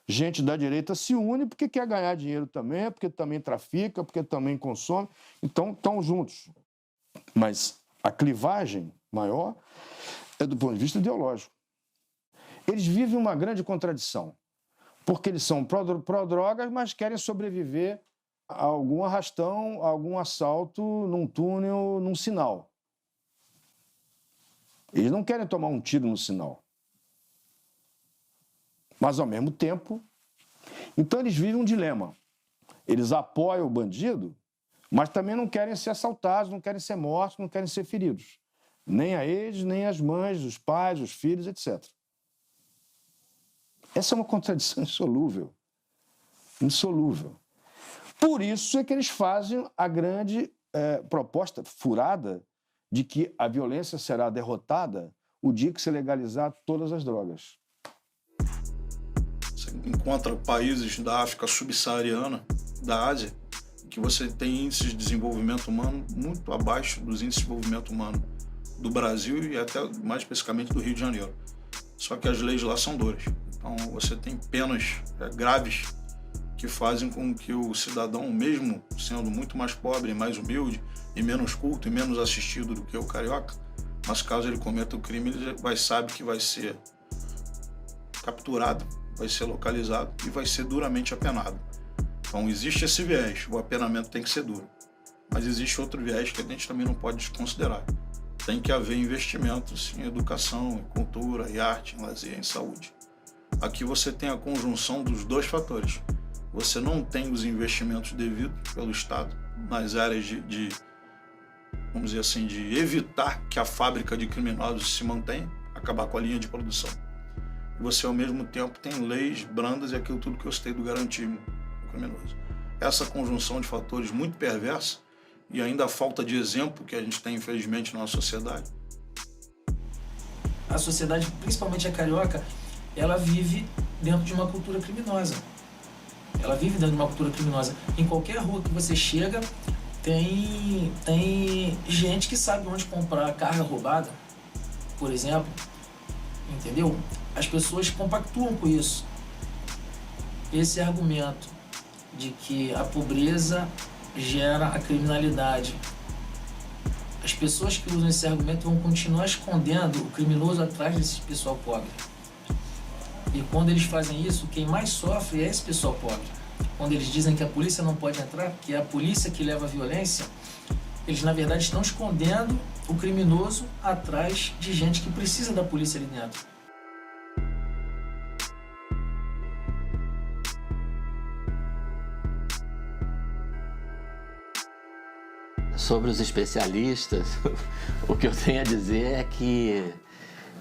gente da direita se une porque quer ganhar dinheiro também, porque também trafica, porque também consome. Então, estão juntos. Mas a clivagem maior é do ponto de vista ideológico. Eles vivem uma grande contradição, porque eles são pró-drogas, mas querem sobreviver a algum arrastão, a algum assalto num túnel, num sinal. Eles não querem tomar um tiro no sinal. Mas, ao mesmo tempo, então eles vivem um dilema. Eles apoiam o bandido, mas também não querem ser assaltados, não querem ser mortos, não querem ser feridos. Nem a eles, nem as mães, os pais, os filhos, etc. Essa é uma contradição insolúvel. Insolúvel. Por isso é que eles fazem a grande proposta furada de que a violência será derrotada o dia que se legalizar todas as drogas. Você encontra países da África subsaariana, da Ásia, que você tem índices de desenvolvimento humano muito abaixo dos índices de desenvolvimento humano do Brasil e até mais especificamente do Rio de Janeiro. Só que as leis lá são duras. Então você tem penas graves que fazem com que o cidadão, mesmo sendo muito mais pobre, mais humilde e menos culto e menos assistido do que o carioca, mas caso ele cometa o crime, ele sabe que vai ser capturado, vai ser localizado e vai ser duramente apenado. Então existe esse viés, o apenamento tem que ser duro. Mas existe outro viés que a gente também não pode desconsiderar. Tem que haver investimentos em educação, em cultura, em arte, em lazer, em saúde. Aqui você tem a conjunção dos dois fatores. Você não tem os investimentos devidos pelo Estado nas áreas de vamos dizer assim, de evitar que a fábrica de criminosos se mantenha, acabar com a linha de produção. E você, ao mesmo tempo, tem leis brandas e aquilo tudo que eu citei do garantismo do criminoso. Essa conjunção de fatores muito perversa e ainda a falta de exemplo que a gente tem, infelizmente, na nossa sociedade. A sociedade, principalmente a carioca, ela vive dentro de uma cultura criminosa. Ela vive dentro de uma cultura criminosa. Em qualquer rua que você chega, tem gente que sabe onde comprar carga roubada, por exemplo. Entendeu? As pessoas compactuam com isso. Esse argumento de que a pobreza gera a criminalidade. As pessoas que usam esse argumento vão continuar escondendo o criminoso atrás desse pessoal pobre. E quando eles fazem isso, quem mais sofre é esse pessoal pobre. Quando eles dizem que a polícia não pode entrar, que é a polícia que leva a violência, eles na verdade estão escondendo o criminoso atrás de gente que precisa da polícia ali dentro. Sobre os especialistas, o que eu tenho a dizer é que,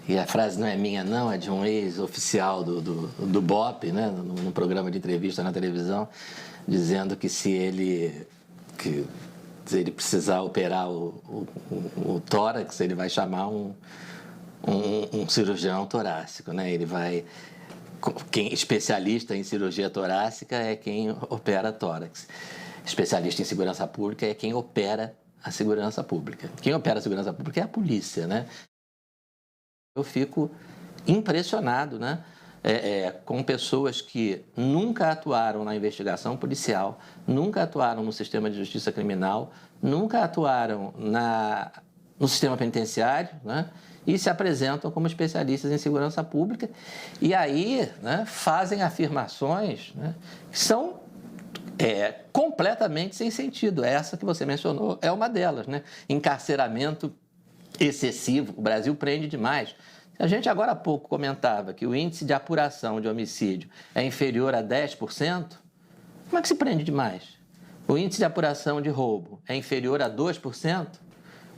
e a frase não é minha não, é de um ex-oficial do BOP, né, num programa de entrevista na televisão, dizendo que se ele precisar operar o tórax, ele vai chamar um cirurgião torácico, né? Ele vai... Quem especialista em cirurgia torácica é quem opera tórax. Especialista em segurança pública é quem opera a segurança pública. Quem opera a segurança pública é a polícia, né? Eu fico impressionado, né? Com pessoas que nunca atuaram na investigação policial, nunca atuaram no sistema de justiça criminal, nunca atuaram no sistema penitenciário, né? E se apresentam como especialistas em segurança pública e aí, né, fazem afirmações, né, que são completamente sem sentido. Essa que você mencionou é uma delas, né? Encarceramento excessivo, o Brasil prende demais. A gente agora há pouco comentava que o índice de apuração de homicídio é inferior a 10%, como é que se prende demais? O índice de apuração de roubo é inferior a 2%,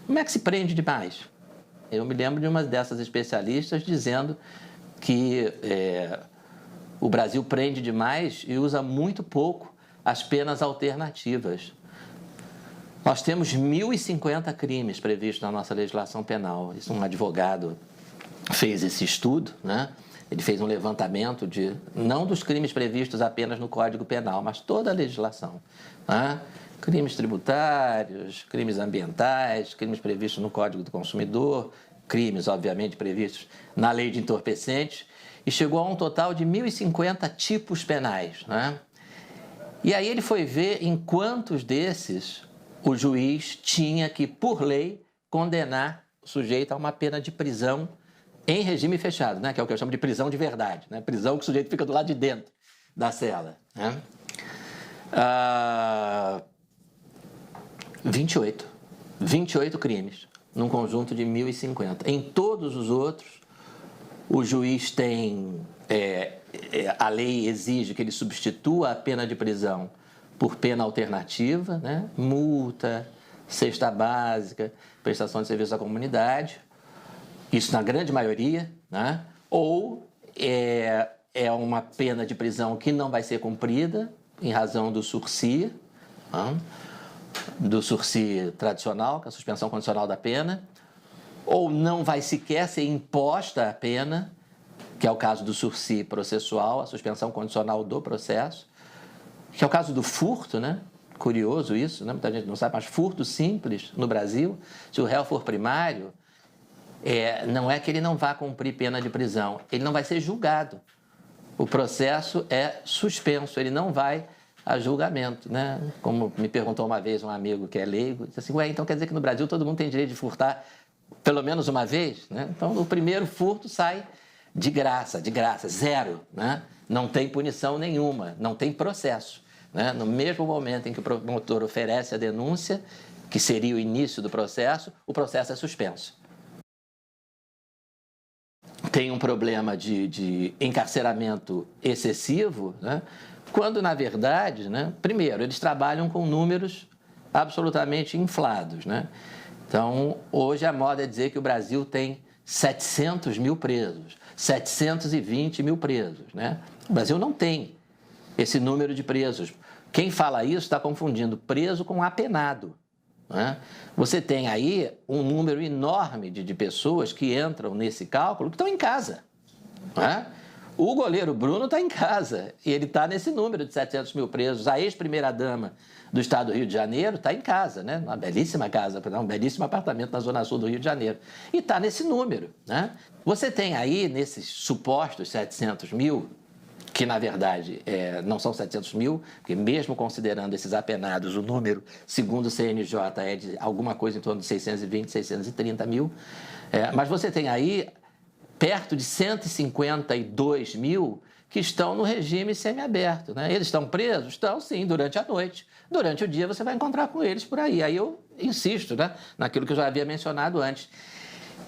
como é que se prende demais? Eu me lembro de uma dessas especialistas dizendo que o Brasil prende demais e usa muito pouco as penas alternativas. Nós temos 1.050 crimes previstos na nossa legislação penal. Isso, um advogado fez esse estudo, né? Ele fez um levantamento não dos crimes previstos apenas no Código Penal, mas toda a legislação, né? Crimes tributários, crimes ambientais, crimes previstos no Código do Consumidor, crimes, obviamente, previstos na Lei de Entorpecentes, e chegou a um total de 1.050 tipos penais, né? E aí ele foi ver em quantos desses o juiz tinha que, por lei, condenar o sujeito a uma pena de prisão em regime fechado, né? Que é o que eu chamo de prisão de verdade, né? Prisão que o sujeito fica do lado de dentro da cela, né? 28 crimes, num conjunto de 1.050. Em todos os outros, o juiz tem... a lei exige que ele substitua a pena de prisão por pena alternativa, né? Multa, cesta básica, prestação de serviço à comunidade, isso na grande maioria, né? Ou é uma pena de prisão que não vai ser cumprida em razão do sursi, do sursi tradicional, que é a suspensão condicional da pena, ou não vai sequer ser imposta a pena, que é o caso do sursi processual, a suspensão condicional do processo, que é o caso do furto, né? Curioso isso, né? Muita gente não sabe, mas furto simples no Brasil, se o réu for primário, não é que ele não vá cumprir pena de prisão, ele não vai ser julgado. O processo é suspenso, ele não vai a julgamento, né? Como me perguntou uma vez um amigo que é leigo, disse assim, então quer dizer que no Brasil todo mundo tem direito de furtar pelo menos uma vez, né? Então o primeiro furto sai de graça, zero, né? Não tem punição nenhuma, não tem processo, né? No mesmo momento em que o promotor oferece a denúncia, que seria o início do processo, o processo é suspenso. Tem um problema de encarceramento excessivo, né? Quando, na verdade, né, primeiro, eles trabalham com números absolutamente inflados, né? Então, hoje a moda é dizer que o Brasil tem 700 mil presos, 720 mil presos, né? O Brasil não tem esse número de presos. Quem fala isso está confundindo preso com apenado, né? Você tem aí um número enorme de pessoas que entram nesse cálculo que estão em casa, né? O goleiro Bruno está em casa e ele está nesse número de 700 mil presos. A ex-primeira-dama do estado do Rio de Janeiro está em casa, né? Uma belíssima casa, um belíssimo apartamento na zona sul do Rio de Janeiro. E está nesse número, né? Você tem aí, nesses supostos 700 mil, que na verdade não são 700 mil, porque mesmo considerando esses apenados, o número, segundo o CNJ, é de alguma coisa em torno de 620, 630 mil. Mas você tem aí perto de 152 mil que estão no regime semiaberto, né? Eles estão presos? Estão, sim, durante a noite. Durante o dia você vai encontrar com eles por aí. Aí eu insisto, né, naquilo que eu já havia mencionado antes.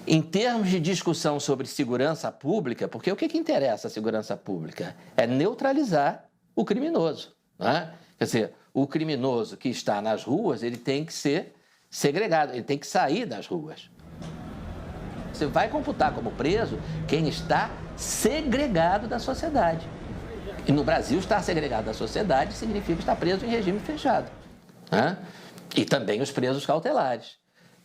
Em termos de discussão sobre segurança pública, porque o que interessa a segurança pública? É neutralizar o criminoso, né? Quer dizer, o criminoso que está nas ruas, ele tem que ser segregado, ele tem que sair das ruas. Você vai computar como preso quem está segregado da sociedade. E no Brasil, estar segregado da sociedade significa estar preso em regime fechado, né? E também os presos cautelares.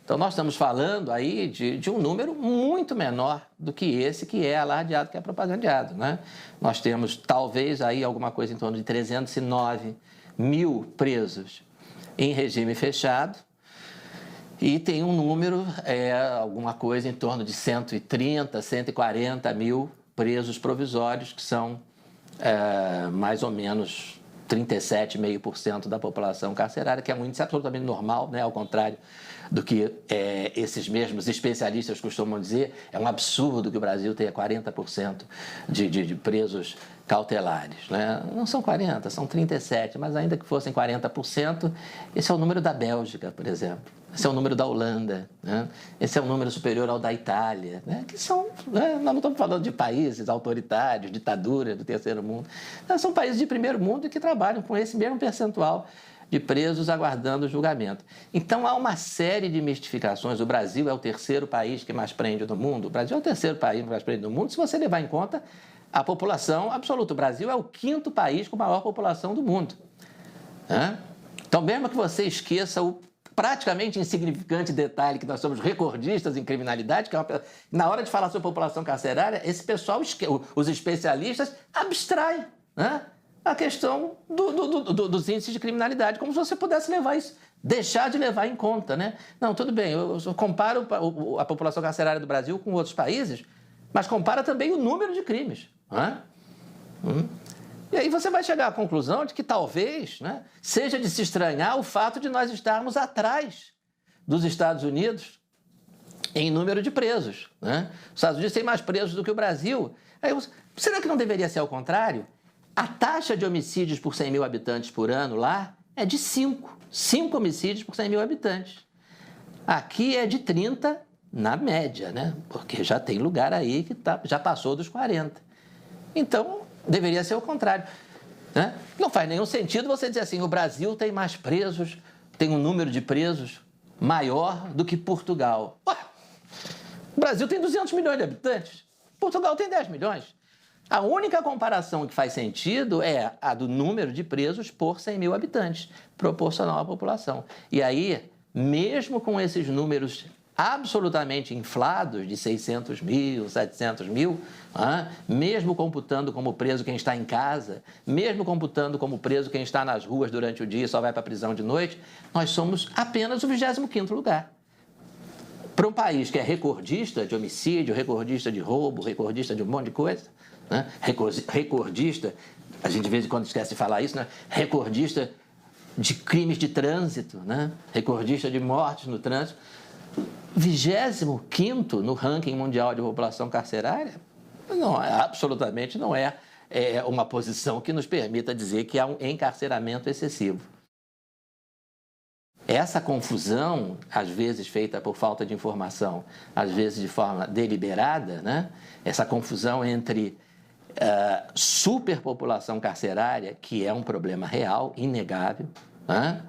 Então, nós estamos falando aí de um número muito menor do que esse que é alardeado, que é propagandeado, né? Nós temos, talvez, aí alguma coisa em torno de 309 mil presos em regime fechado, e tem um número, alguma coisa em torno de 130, 140 mil presos provisórios, que são mais ou menos 37,5% da população carcerária, que é um índice absolutamente normal, né? Ao contrário do que esses mesmos especialistas costumam dizer, é um absurdo que o Brasil tenha 40% de presos cautelares, né? Não são 40%, são 37%, mas ainda que fossem 40%, esse é o número da Bélgica, por exemplo. Esse é o número da Holanda, né? Esse é um número superior ao da Itália, né? Que são, nós não estamos falando de países autoritários, ditaduras do terceiro mundo. São países de primeiro mundo que trabalham com esse mesmo percentual de presos aguardando o julgamento. Então, há uma série de mistificações. O Brasil é o terceiro país que mais prende no mundo. O Brasil é o terceiro país que mais prende no mundo, se você levar em conta a população absoluta. O Brasil é o quinto país com maior população do mundo, né? Então, mesmo que você esqueça o praticamente insignificante detalhe que nós somos recordistas em criminalidade, que na hora de falar sobre população carcerária, esse pessoal, os especialistas, abstraem, né, a questão dos índices de criminalidade, como se você pudesse levar isso, deixar de levar em conta, né? Não, tudo bem, eu comparo a população carcerária do Brasil com outros países, mas compara também o número de crimes, né? E aí você vai chegar à conclusão de que talvez, né, seja de se estranhar o fato de nós estarmos atrás dos Estados Unidos em número de presos, né? Os Estados Unidos têm mais presos do que o Brasil. Aí, será que não deveria ser ao contrário? A taxa de homicídios por 100 mil habitantes por ano lá é de 5 homicídios por 100 mil habitantes. Aqui é de 30 na média, né? Porque já tem lugar aí que já passou dos 40. Então, deveria ser o contrário, né? Não faz nenhum sentido você dizer assim, o Brasil tem mais presos, tem um número de presos maior do que Portugal. Ué, o Brasil tem 200 milhões de habitantes, Portugal tem 10 milhões. A única comparação que faz sentido é a do número de presos por 100 mil habitantes, proporcional à população. E aí, mesmo com esses números absolutamente inflados de 600 mil, 700 mil, mesmo computando como preso quem está em casa, mesmo computando como preso quem está nas ruas durante o dia e só vai para a prisão de noite, nós somos apenas o 25º lugar. Para um país que é recordista de homicídio, recordista de roubo, recordista de um monte de coisa, né? Recordista, a gente de vez em quando esquece de falar isso, né? Recordista de crimes de trânsito, né? Recordista de mortes no trânsito, 25º no ranking mundial de população carcerária, não, absolutamente não é uma posição que nos permita dizer que há um encarceramento excessivo. Essa confusão, às vezes feita por falta de informação, às vezes de forma deliberada, né? Essa confusão entre superpopulação carcerária, que é um problema real, inegável, né?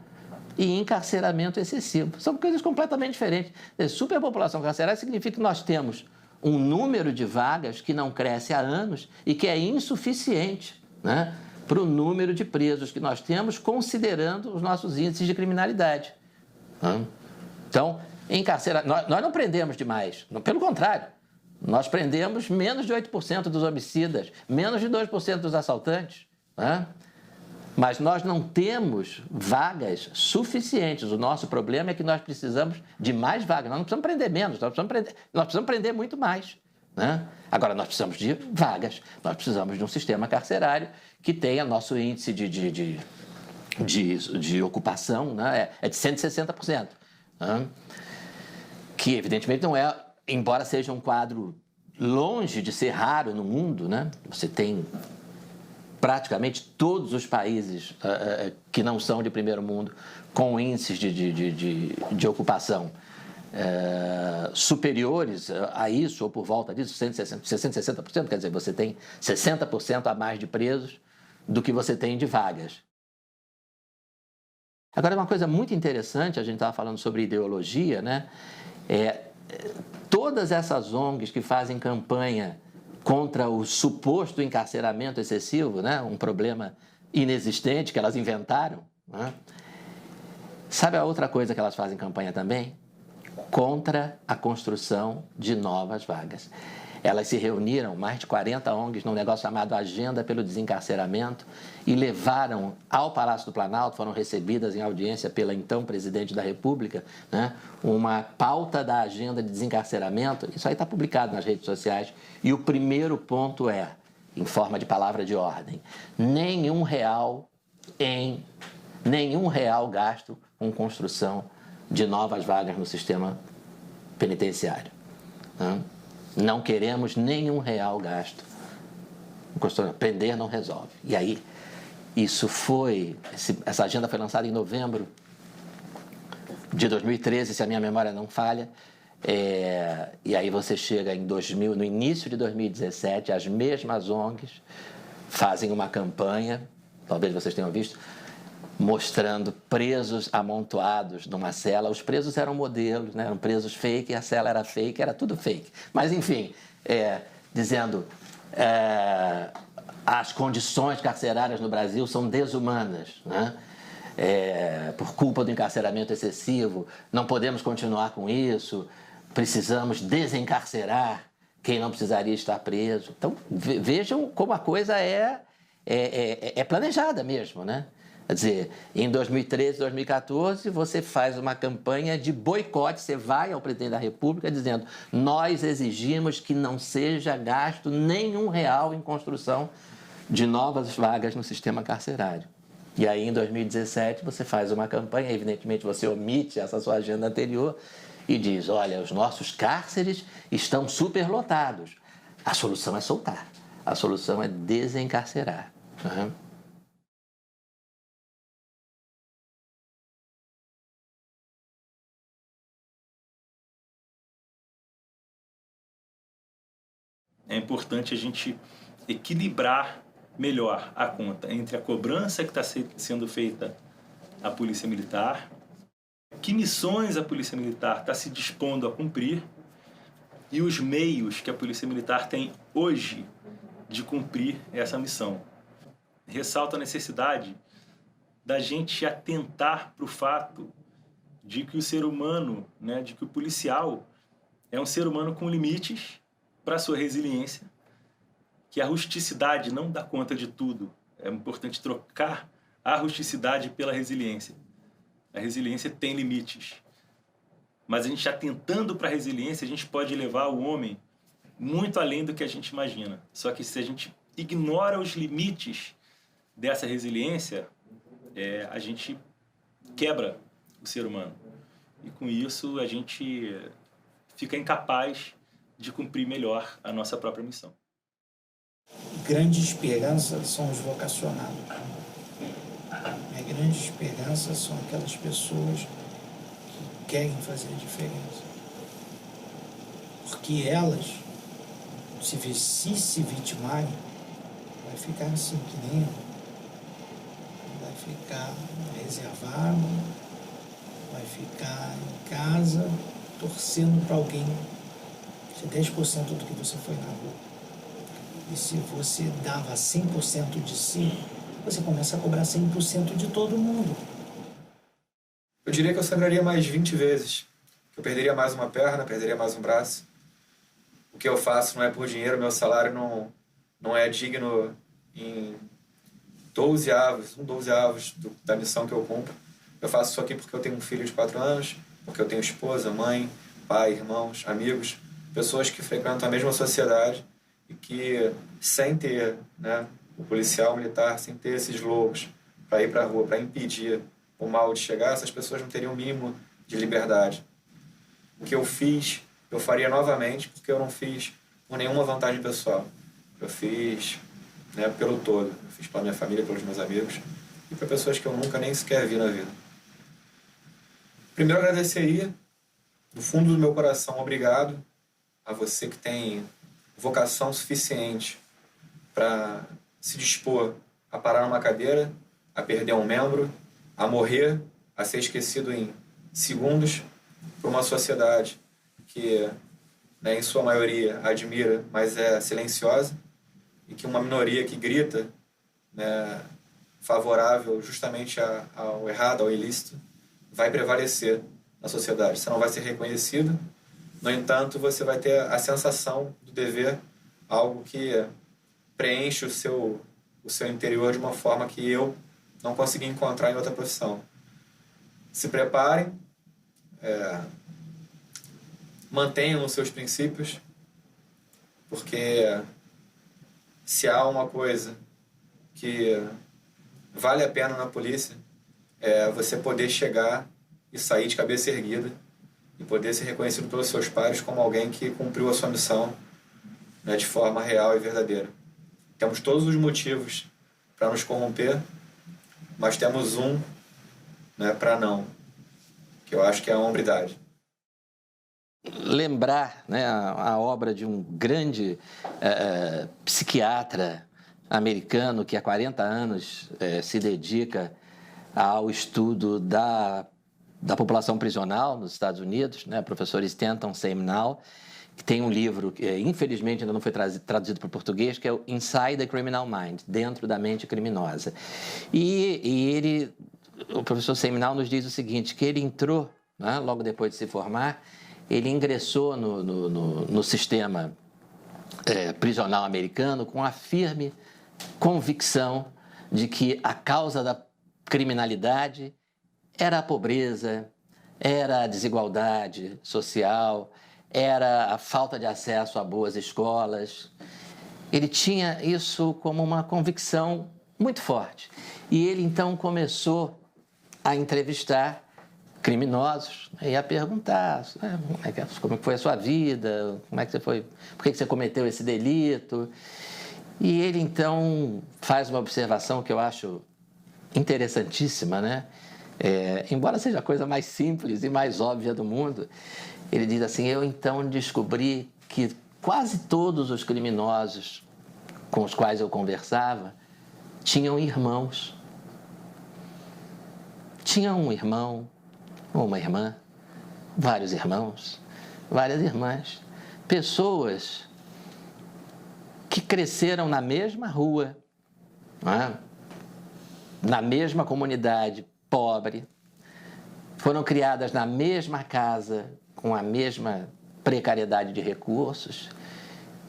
E encarceramento excessivo. São coisas completamente diferentes. Superpopulação carcerária significa que nós temos um número de vagas que não cresce há anos e que é insuficiente, né, para o número de presos que nós temos, considerando os nossos índices de criminalidade. Então, nós não prendemos demais, pelo contrário, nós prendemos menos de 8% dos homicidas, menos de 2% dos assaltantes, né? Mas nós não temos vagas suficientes. O nosso problema é que nós precisamos de mais vagas. Nós não precisamos prender menos, nós precisamos prender muito mais, né? Agora, nós precisamos de vagas. Nós precisamos de um sistema carcerário que tenha nosso índice de ocupação, né? É de 160%. Né? Que, evidentemente, não é, embora seja um quadro longe de ser raro no mundo, né? Você tem praticamente todos os países que não são de primeiro mundo com índices de ocupação superiores a isso, ou por volta disso, 60%, quer dizer, você tem 60% a mais de presos do que você tem de vagas. Agora, uma coisa muito interessante, a gente estava falando sobre ideologia, né? Todas essas ONGs que fazem campanha contra o suposto encarceramento excessivo, né? Um problema inexistente que elas inventaram, né? Sabe a outra coisa que elas fazem campanha também? Contra a construção de novas vagas. Elas se reuniram, mais de 40 ONGs, num negócio chamado Agenda pelo Desencarceramento, e levaram ao Palácio do Planalto, foram recebidas em audiência pela então Presidente da República, né, uma pauta da Agenda de Desencarceramento. Isso aí está publicado nas redes sociais. E o primeiro ponto é, em forma de palavra de ordem, nenhum real gasto com construção de novas vagas no sistema penitenciário. Né? Não queremos nenhum real gasto. Prender não resolve. E aí, essa agenda foi lançada em novembro de 2013, se a minha memória não falha. E aí você chega no início de 2017, as mesmas ONGs fazem uma campanha, talvez vocês tenham visto, mostrando presos amontoados numa cela. Os presos eram modelos, né? Eram presos fake, a cela era fake, era tudo fake. Mas, enfim, dizendo as condições carcerárias no Brasil são desumanas, né? Por culpa do encarceramento excessivo, não podemos continuar com isso, precisamos desencarcerar quem não precisaria estar preso. Então, vejam como a coisa é planejada mesmo, né? Quer dizer, em 2013, 2014, você faz uma campanha de boicote, você vai ao presidente da República dizendo: nós exigimos que não seja gasto nenhum real em construção de novas vagas no sistema carcerário. E aí, em 2017, você faz uma campanha, evidentemente você omite essa sua agenda anterior e diz: olha, os nossos cárceres estão superlotados. A solução é soltar, a solução é desencarcerar. Uhum. É importante a gente equilibrar melhor a conta entre a cobrança que está sendo feita à Polícia Militar, que missões a Polícia Militar está se dispondo a cumprir e os meios que a Polícia Militar tem hoje de cumprir essa missão. Ressalto a necessidade da gente atentar para o fato de que o ser humano, né, de que o policial é um ser humano com limites para a sua resiliência, que a rusticidade não dá conta de tudo. É importante trocar a rusticidade pela resiliência. A resiliência tem limites. Mas a gente atentando para a resiliência, a gente pode levar o homem muito além do que a gente imagina. Só que se a gente ignora os limites dessa resiliência, a gente quebra o ser humano. E com isso a gente fica incapaz de cumprir melhor a nossa própria missão. Grande esperança são os vocacionados. Minha grande esperança são aquelas pessoas que querem fazer a diferença. Porque elas, se se vitimarem, vai ficar assim, que nem eu. Vai ficar reservado, vai ficar em casa, torcendo para alguém. Se 10% do que você foi na rua. E se você dava 100% de si, você começa a cobrar 100% de todo mundo. Eu diria que eu sangraria mais 20 vezes. Eu perderia mais uma perna, perderia mais um braço. O que eu faço não é por dinheiro, meu salário não é digno em 12 avos da missão que eu cumpro. Eu faço isso aqui porque eu tenho um filho de 4 anos, porque eu tenho esposa, mãe, pai, irmãos, amigos, pessoas que frequentam a mesma sociedade e que, sem ter, né, o policial militar, sem ter esses lobos para ir para a rua, para impedir o mal de chegar, essas pessoas não teriam o mínimo de liberdade. O que eu fiz, eu faria novamente, porque eu não fiz com nenhuma vantagem pessoal. Eu fiz, né, pelo todo. Eu fiz pela minha família, pelos meus amigos e para pessoas que eu nunca nem sequer vi na vida. Primeiro, agradeceria, do fundo do meu coração, obrigado a você que tem vocação suficiente para se dispor a parar numa cadeira, a perder um membro, a morrer, a ser esquecido em segundos por uma sociedade que, né, em sua maioria, admira, mas é silenciosa, e que uma minoria que grita, né, favorável justamente ao errado, ao ilícito, vai prevalecer na sociedade. Você não vai ser reconhecido, no entanto, você vai ter a sensação do dever, algo que preenche o seu interior de uma forma que eu não consegui encontrar em outra profissão. Se preparem, mantenham os seus princípios, porque se há uma coisa que vale a pena na polícia, é você poder chegar e sair de cabeça erguida e poder ser reconhecido pelos seus pares como alguém que cumpriu a sua missão, né, de forma real e verdadeira. Temos todos os motivos para nos corromper, mas temos um, né, para não, que eu acho que é a hombridade. Lembrar, né, a obra de um grande psiquiatra americano que há 40 anos se dedica ao estudo da população prisional nos Estados Unidos, né, professor Stanton Semnal, que tem um livro que, infelizmente, ainda não foi traduzido para o português, que é o Inside the Criminal Mind, Dentro da Mente Criminosa. E o professor Semnal nos diz o seguinte, que ele entrou, né, logo depois de se formar, ele ingressou no sistema prisional americano com a firme convicção de que a causa da criminalidade era a pobreza, era a desigualdade social, era a falta de acesso a boas escolas. Ele tinha isso como uma convicção muito forte. E ele, então, começou a entrevistar criminosos e a perguntar como foi a sua vida, como é que você foi, por que você cometeu esse delito. E ele, então, faz uma observação que eu acho interessantíssima, né? Embora seja a coisa mais simples e mais óbvia do mundo, ele diz assim, eu então descobri que quase todos os criminosos com os quais eu conversava tinham irmãos. Tinham um irmão, uma irmã, vários irmãos, várias irmãs, pessoas que cresceram na mesma rua, não é? Na mesma comunidade pobre, foram criadas na mesma casa, com a mesma precariedade de recursos,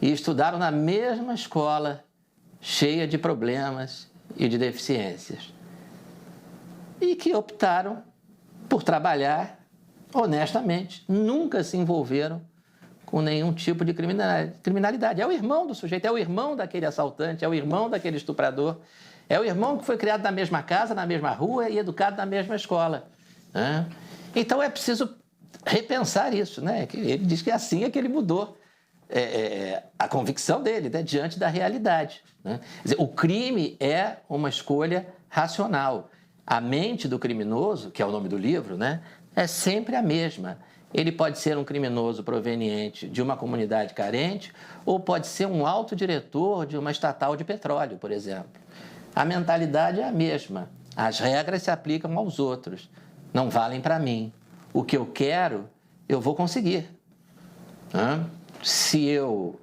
e estudaram na mesma escola, cheia de problemas e de deficiências, e que optaram por trabalhar honestamente, nunca se envolveram com nenhum tipo de criminalidade. É o irmão do sujeito, é o irmão daquele assaltante, é o irmão daquele estuprador, é o irmão que foi criado na mesma casa, na mesma rua e educado na mesma escola. Né? Então é preciso repensar isso. Né? Ele diz que assim é que ele mudou a convicção dele, né? Diante da realidade. Né? Quer dizer, o crime é uma escolha racional. A mente do criminoso, que é o nome do livro, né? É sempre a mesma. Ele pode ser um criminoso proveniente de uma comunidade carente ou pode ser um alto diretor de uma estatal de petróleo, por exemplo. A mentalidade é a mesma. As regras se aplicam aos outros. Não valem para mim. O que eu quero, eu vou conseguir. Se eu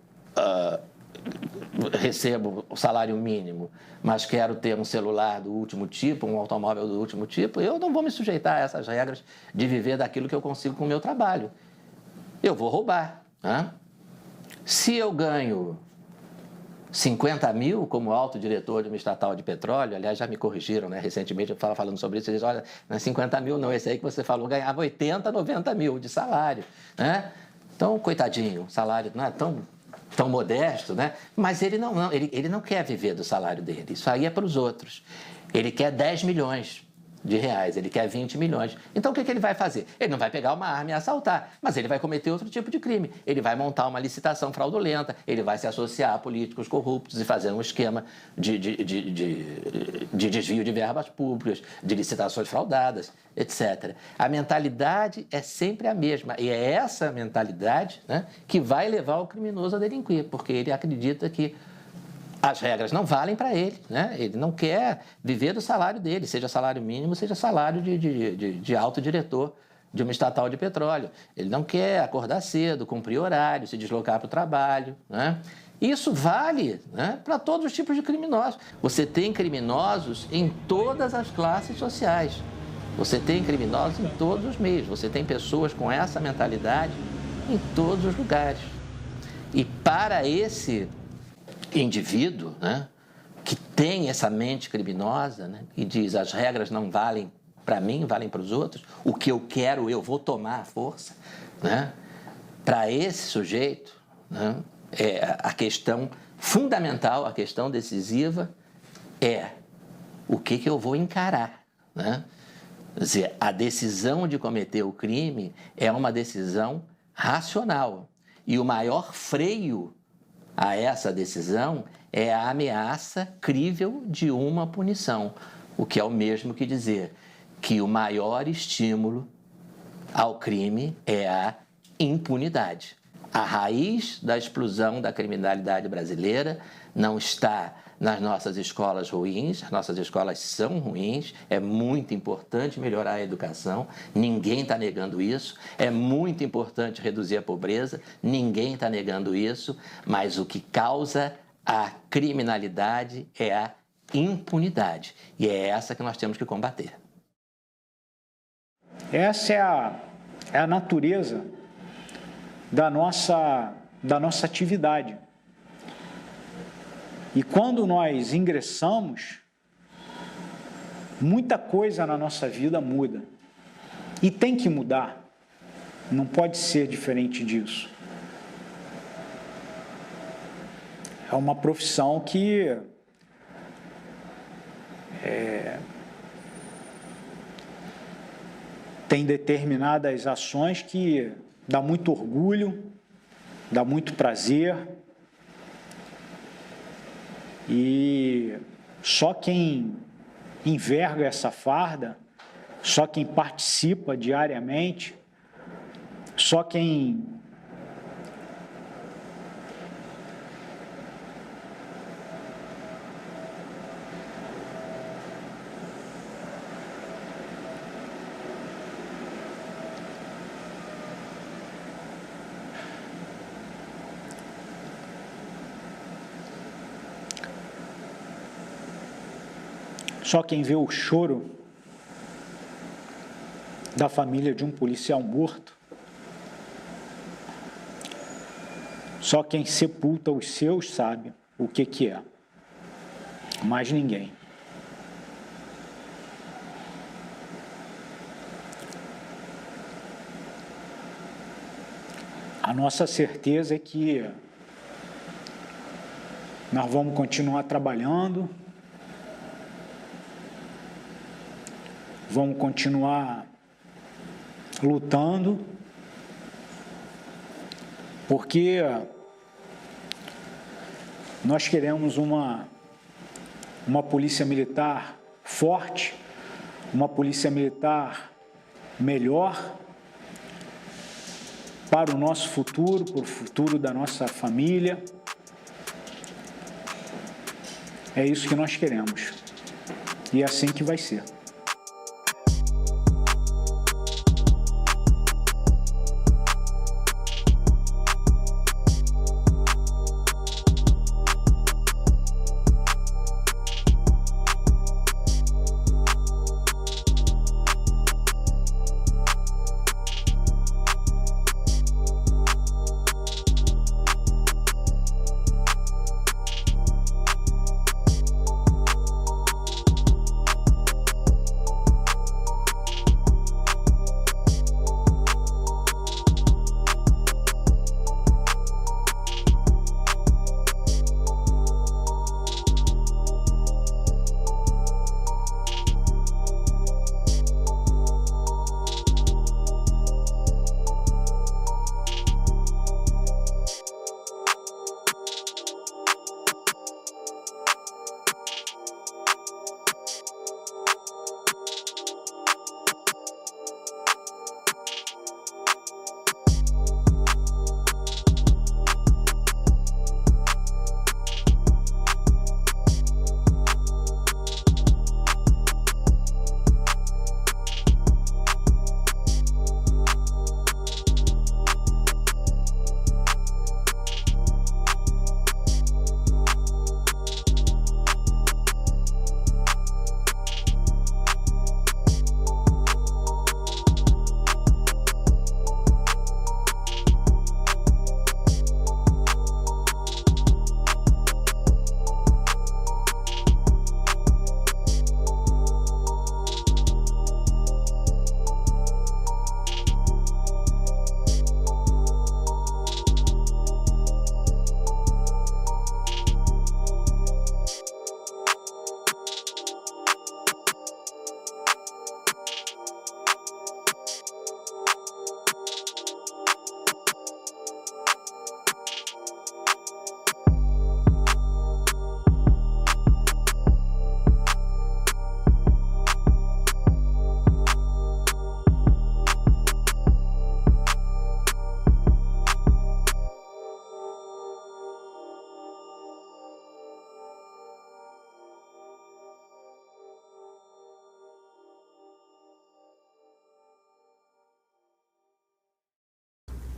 recebo o salário mínimo, mas quero ter um celular do último tipo, um automóvel do último tipo, eu não vou me sujeitar a essas regras de viver daquilo que eu consigo com o meu trabalho. Eu vou roubar. Se eu ganho 50 mil como alto diretor de uma estatal de petróleo, aliás, já me corrigiram, né? Recentemente eu estava falando sobre isso, eles dizem, olha, não é 50 mil não, esse aí que você falou ganhava 80, 90 mil de salário. Né? Então, coitadinho, o salário não é tão modesto, né? Mas ele não quer viver do salário dele. Isso aí é para os outros. Ele quer 10 milhões de reais, ele quer 20 milhões. Então, o que ele vai fazer? Ele não vai pegar uma arma e assaltar, mas ele vai cometer outro tipo de crime. Ele vai montar uma licitação fraudulenta, ele vai se associar a políticos corruptos e fazer um esquema de desvio de verbas públicas, de licitações fraudadas, etc. A mentalidade é sempre a mesma, e é essa mentalidade, né, que vai levar o criminoso a delinquir, porque ele acredita que as regras não valem para ele, né? Ele não quer viver do salário dele, seja salário mínimo, seja salário de alto diretor de uma estatal de petróleo. Ele não quer acordar cedo, cumprir horário, se deslocar para o trabalho. Né? Isso vale, né, para todos os tipos de criminosos. Você tem criminosos em todas as classes sociais. Você tem criminosos em todos os meios. Você tem pessoas com essa mentalidade em todos os lugares. E para esse indivíduo, né, que tem essa mente criminosa, né, e diz as regras não valem para mim, valem para os outros, o que eu quero eu vou tomar à força, né? Para esse sujeito, né, a questão fundamental, a questão decisiva é o que eu vou encarar. Né? Quer dizer, a decisão de cometer o crime é uma decisão racional e o maior freio a essa decisão é a ameaça crível de uma punição, o que é o mesmo que dizer que o maior estímulo ao crime é a impunidade. A raiz da explosão da criminalidade brasileira não está nas nossas escolas ruins, as nossas escolas são ruins, é muito importante melhorar a educação, ninguém está negando isso, é muito importante reduzir a pobreza, ninguém está negando isso, mas o que causa a criminalidade é a impunidade, e é essa que nós temos que combater. Essa é a natureza da nossa atividade. E quando nós ingressamos, muita coisa na nossa vida muda. E tem que mudar. Não pode ser diferente disso. É uma profissão que tem determinadas ações que dá muito orgulho, dá muito prazer. E só quem enverga essa farda, só quem participa diariamente, só quem Só quem vê o choro da família de um policial morto, só quem sepulta os seus sabe o que é. Mais ninguém. A nossa certeza é que nós vamos continuar trabalhando, vamos continuar lutando, porque nós queremos uma polícia militar forte, uma polícia militar melhor para o nosso futuro, para o futuro da nossa família. É isso que nós queremos. E é assim que vai ser.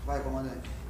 Vai, comandante.